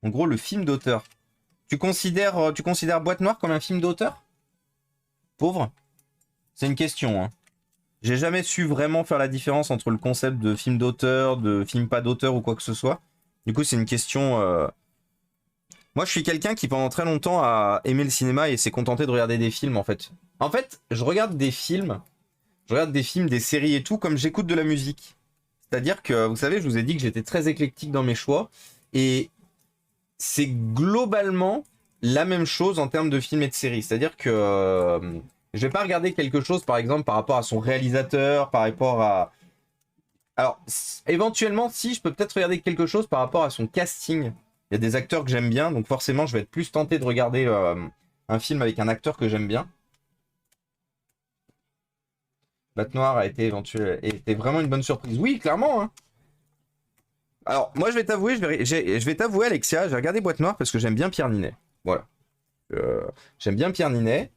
En gros, le film d'auteur. Tu considères Boîte Noire comme un film d'auteur? Pauvre? C'est une question, hein. J'ai jamais su vraiment faire la différence entre le concept de film d'auteur, de film pas d'auteur ou quoi que ce soit. Du coup, c'est une question... Moi, je suis quelqu'un qui, pendant très longtemps, a aimé le cinéma et s'est contenté de regarder des films, en fait. En fait, je regarde des films, des séries et tout, comme j'écoute de la musique. C'est-à-dire que, vous savez, je vous ai dit que j'étais très éclectique dans mes choix. Et c'est globalement la même chose en termes de films et de séries. C'est-à-dire que je vais pas regarder quelque chose, par exemple, par rapport à son réalisateur, par rapport à... Alors, éventuellement, si, je peux peut-être regarder quelque chose par rapport à son casting. Il y a des acteurs que j'aime bien, donc forcément, je vais être plus tenté de regarder un film avec un acteur que j'aime bien. Batte Noire a été était vraiment une bonne surprise. Oui, clairement, hein. Alors, moi, je vais t'avouer, je vais t'avouer, Alexia, j'ai regardé Boîte Noire parce que j'aime bien Pierre Ninet. Voilà. J'aime bien Pierre Ninet.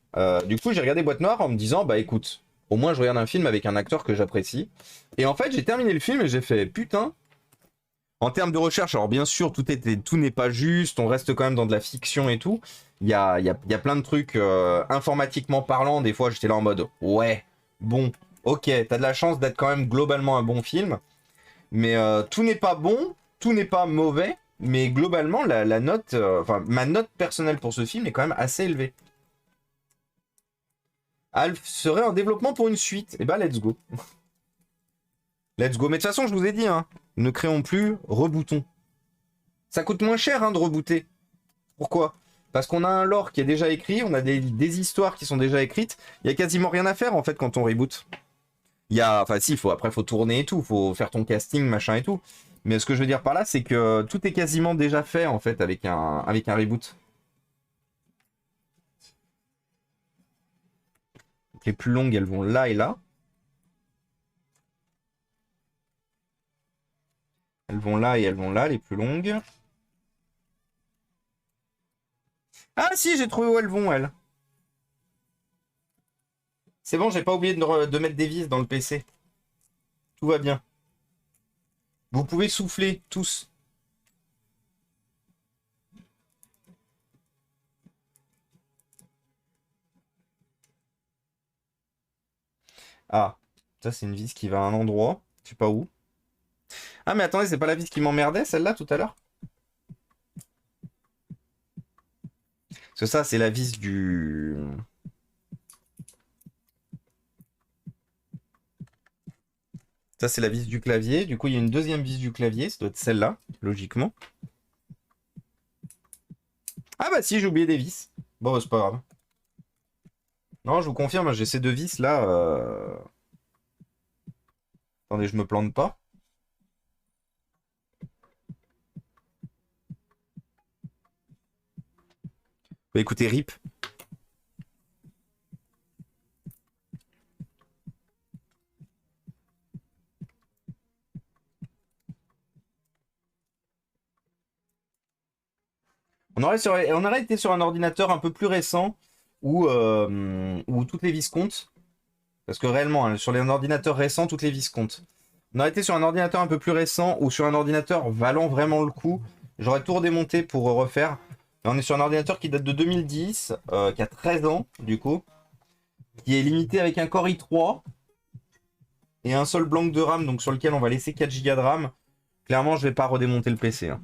Du coup, j'ai regardé Boîte Noire en me disant, bah écoute, au moins, je regarde un film avec un acteur que j'apprécie. Et en fait, j'ai terminé le film et j'ai fait, putain. En termes de recherche, alors bien sûr, tout n'est pas juste, on reste quand même dans de la fiction et tout. Il y a plein de trucs informatiquement parlant. Des fois, j'étais là en mode, ouais, bon, ok, t'as de la chance d'être quand même globalement un bon film. Mais tout n'est pas bon, tout n'est pas mauvais, mais globalement, la note, enfin, ma note personnelle pour ce film est quand même assez élevée. Alf serait en développement pour une suite. Et bah, let's go. Let's go. Mais de toute façon, je vous ai dit, hein, ne créons plus, rebootons. Ça coûte moins cher hein, de rebooter. Pourquoi? Parce qu'on a un lore qui est déjà écrit, on a des histoires qui sont déjà écrites. Il y a quasiment rien à faire en fait quand on reboot. Il y a, enfin si, après faut tourner et tout, faut faire ton casting, machin et tout. Mais ce que je veux dire par là, c'est que tout est quasiment déjà fait en fait avec un reboot. Donc, les plus longues, elles vont là et là. Elles vont là et elles vont là, les plus longues. Ah si, j'ai trouvé où elles vont, elles. C'est bon, j'ai pas oublié de mettre des vis dans le PC. Tout va bien. Vous pouvez souffler, tous. Ah, ça c'est une vis qui va à un endroit. Je sais pas où. Ah mais attendez, c'est pas la vis qui m'emmerdait, celle-là, tout à l'heure? Parce que ça, c'est la vis du... Ça, c'est la vis du clavier. Du coup, il y a une deuxième vis du clavier. Ça doit être celle-là, logiquement. Ah bah si, j'ai oublié des vis. Bon, bah, c'est pas grave. Non, je vous confirme, j'ai ces deux vis là. Attendez, je me plante pas. Bah écoutez, RIP. On aurait été sur un ordinateur un peu plus récent où toutes les vis comptent. Parce que réellement, hein, sur les ordinateurs récents, toutes les vis comptent. On aurait été sur un ordinateur un peu plus récent ou sur un ordinateur valant vraiment le coup. J'aurais tout redémonté pour refaire. Et on est sur un ordinateur qui date de 2010, qui a 13 ans du coup, qui est limité avec un Core i3 et un seul blanc de RAM, donc sur lequel on va laisser 4 Go de RAM. Clairement, je vais pas redémonter le PC. Hein.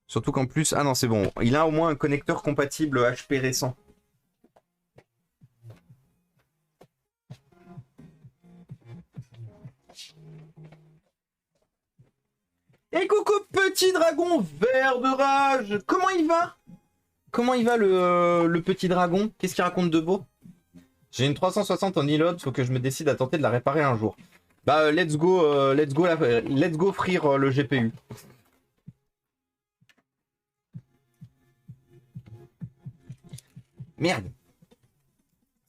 Surtout qu'en plus... Ah non, c'est bon. Il a au moins un connecteur compatible HP récent. Et coucou petit dragon vert de rage. Comment il va? Comment il va le petit dragon? Qu'est-ce qu'il raconte de beau? J'ai une 360 en e-load, faut que je me décide à tenter de la réparer un jour. Bah let's go frire le GPU. Merde.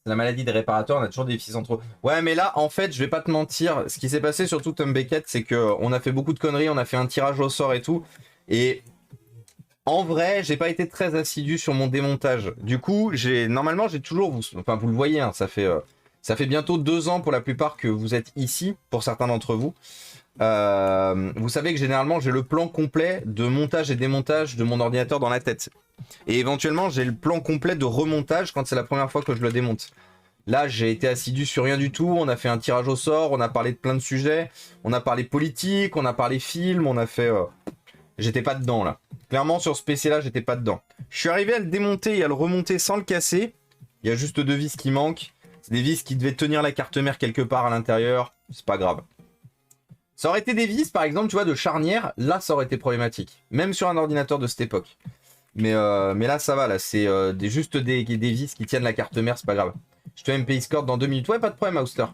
C'est la maladie des réparateurs, on a toujours des déficits entre eux. Ouais, mais là, en fait, je vais pas te mentir, ce qui s'est passé surtout Tom Beckett, c'est qu'on a fait beaucoup de conneries, on a fait un tirage au sort et tout. Et en vrai, j'ai pas été très assidu sur mon démontage. Du coup, normalement, j'ai toujours... Enfin, vous le voyez, hein, ça fait bientôt 2 ans pour la plupart que vous êtes ici, pour certains d'entre vous. Vous savez que généralement, j'ai le plan complet de montage et démontage de mon ordinateur dans la tête. Et éventuellement, j'ai le plan complet de remontage quand c'est la première fois que je le démonte. Là, j'ai été assidu sur rien du tout. On a fait un tirage au sort, on a parlé de plein de sujets. On a parlé politique, on a parlé film, on a fait... J'étais pas dedans, là. Clairement, sur ce PC-là, j'étais pas dedans. Je suis arrivé à le démonter et à le remonter sans le casser. Il y a juste 2 vis qui manquent. C'est des vis qui devaient tenir la carte mère quelque part à l'intérieur. C'est pas grave. Ça aurait été des vis, par exemple, tu vois, de charnière. Là, ça aurait été problématique. Même sur un ordinateur de cette époque. Mais là, ça va. Là, c'est juste des vis qui tiennent la carte mère. C'est pas grave. Je te MP Discord dans 2 minutes. Ouais, pas de problème, Auster.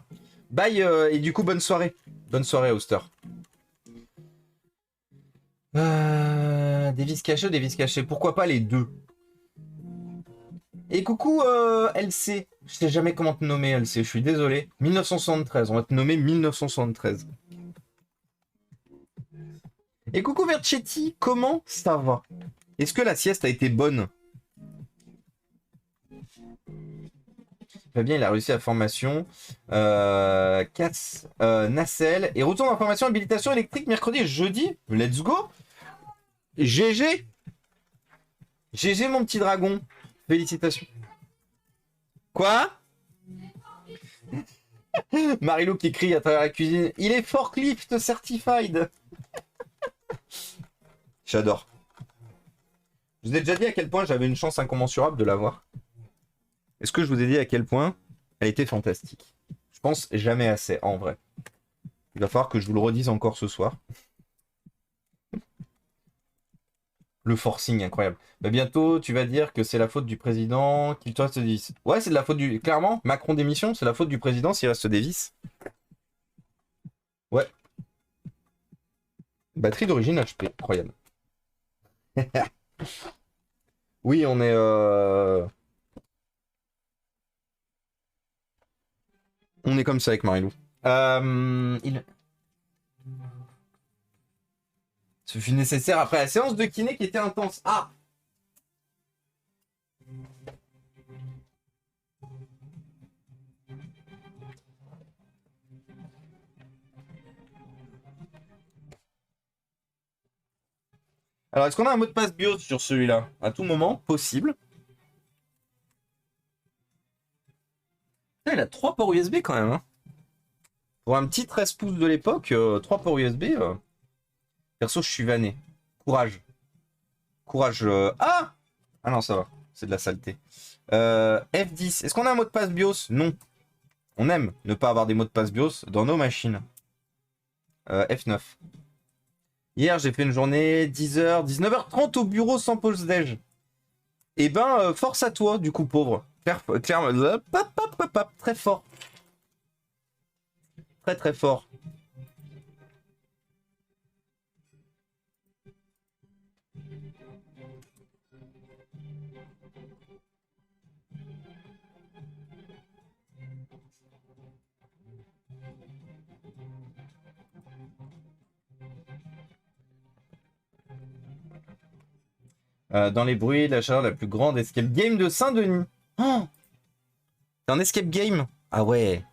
Bye. Et du coup, bonne soirée. Bonne soirée, Auster. Des vis cachées ou des vis cachées? Pourquoi pas les deux? Et coucou, LC. Je sais jamais comment te nommer, LC. Je suis désolé. 1973. On va te nommer 1973. Et coucou Vercetti, comment ça va? Est-ce que la sieste a été bonne? Fabien, il a réussi la formation. Nacelle. Et retourne en formation habilitation électrique mercredi et jeudi. Let's go. GG. GG mon petit dragon. Félicitations. Quoi? Marilou qui crie à travers la cuisine. Il est forklift certified. J'adore. Je vous ai déjà dit à quel point j'avais une chance incommensurable de l'avoir. Est-ce que je vous ai dit à quel point elle était fantastique? Je pense jamais assez, en vrai. Il va falloir que je vous le redise encore ce soir. Le forcing, incroyable. Bah bientôt, tu vas dire que c'est la faute du président qu'il te reste 10. Ouais, c'est de la faute du... Clairement, Macron démission, c'est la faute du président s'il reste des vis. Ouais. Batterie d'origine HP, incroyable. Oui, on est... On est comme ça avec Marilou. Ce fut nécessaire après la séance de kiné qui était intense. Ah! Alors, est-ce qu'on a un mot de passe BIOS sur celui-là? À tout moment, possible. Il a 3 ports USB quand même. Hein. Pour un petit 13 pouces de l'époque, 3 ports USB. Perso, je suis vanné. Courage. Courage. Ah! Ah non, ça va. C'est de la saleté. F10. Est-ce qu'on a un mot de passe BIOS? Non. On aime ne pas avoir des mots de passe BIOS dans nos machines. F9. Hier, j'ai fait une journée 10h, 19h30 au bureau sans pause déj. Eh ben, force à toi, du coup, pauvre. Clairement, très fort. Très, très fort. Dans les bruits, la chaleur la plus grande escape game de Saint-Denis. Oh, c'est un escape game? Ah ouais.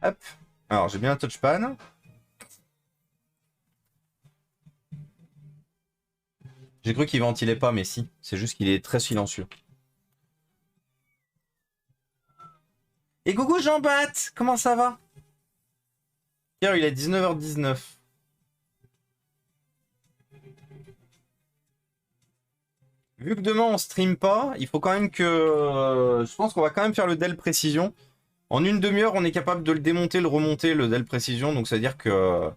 Hop. Alors, j'ai bien un touchpad. J'ai cru qu'il ventilait pas, mais si. C'est juste qu'il est très silencieux. Et coucou Jean-Bat, comment ça va? Hier, il est 19h19. Vu que demain on stream pas, il faut quand même que... je pense qu'on va quand même faire le Dell Précision. En une demi-heure, on est capable de le démonter, le remonter, le Dell Précision. Donc ça veut dire que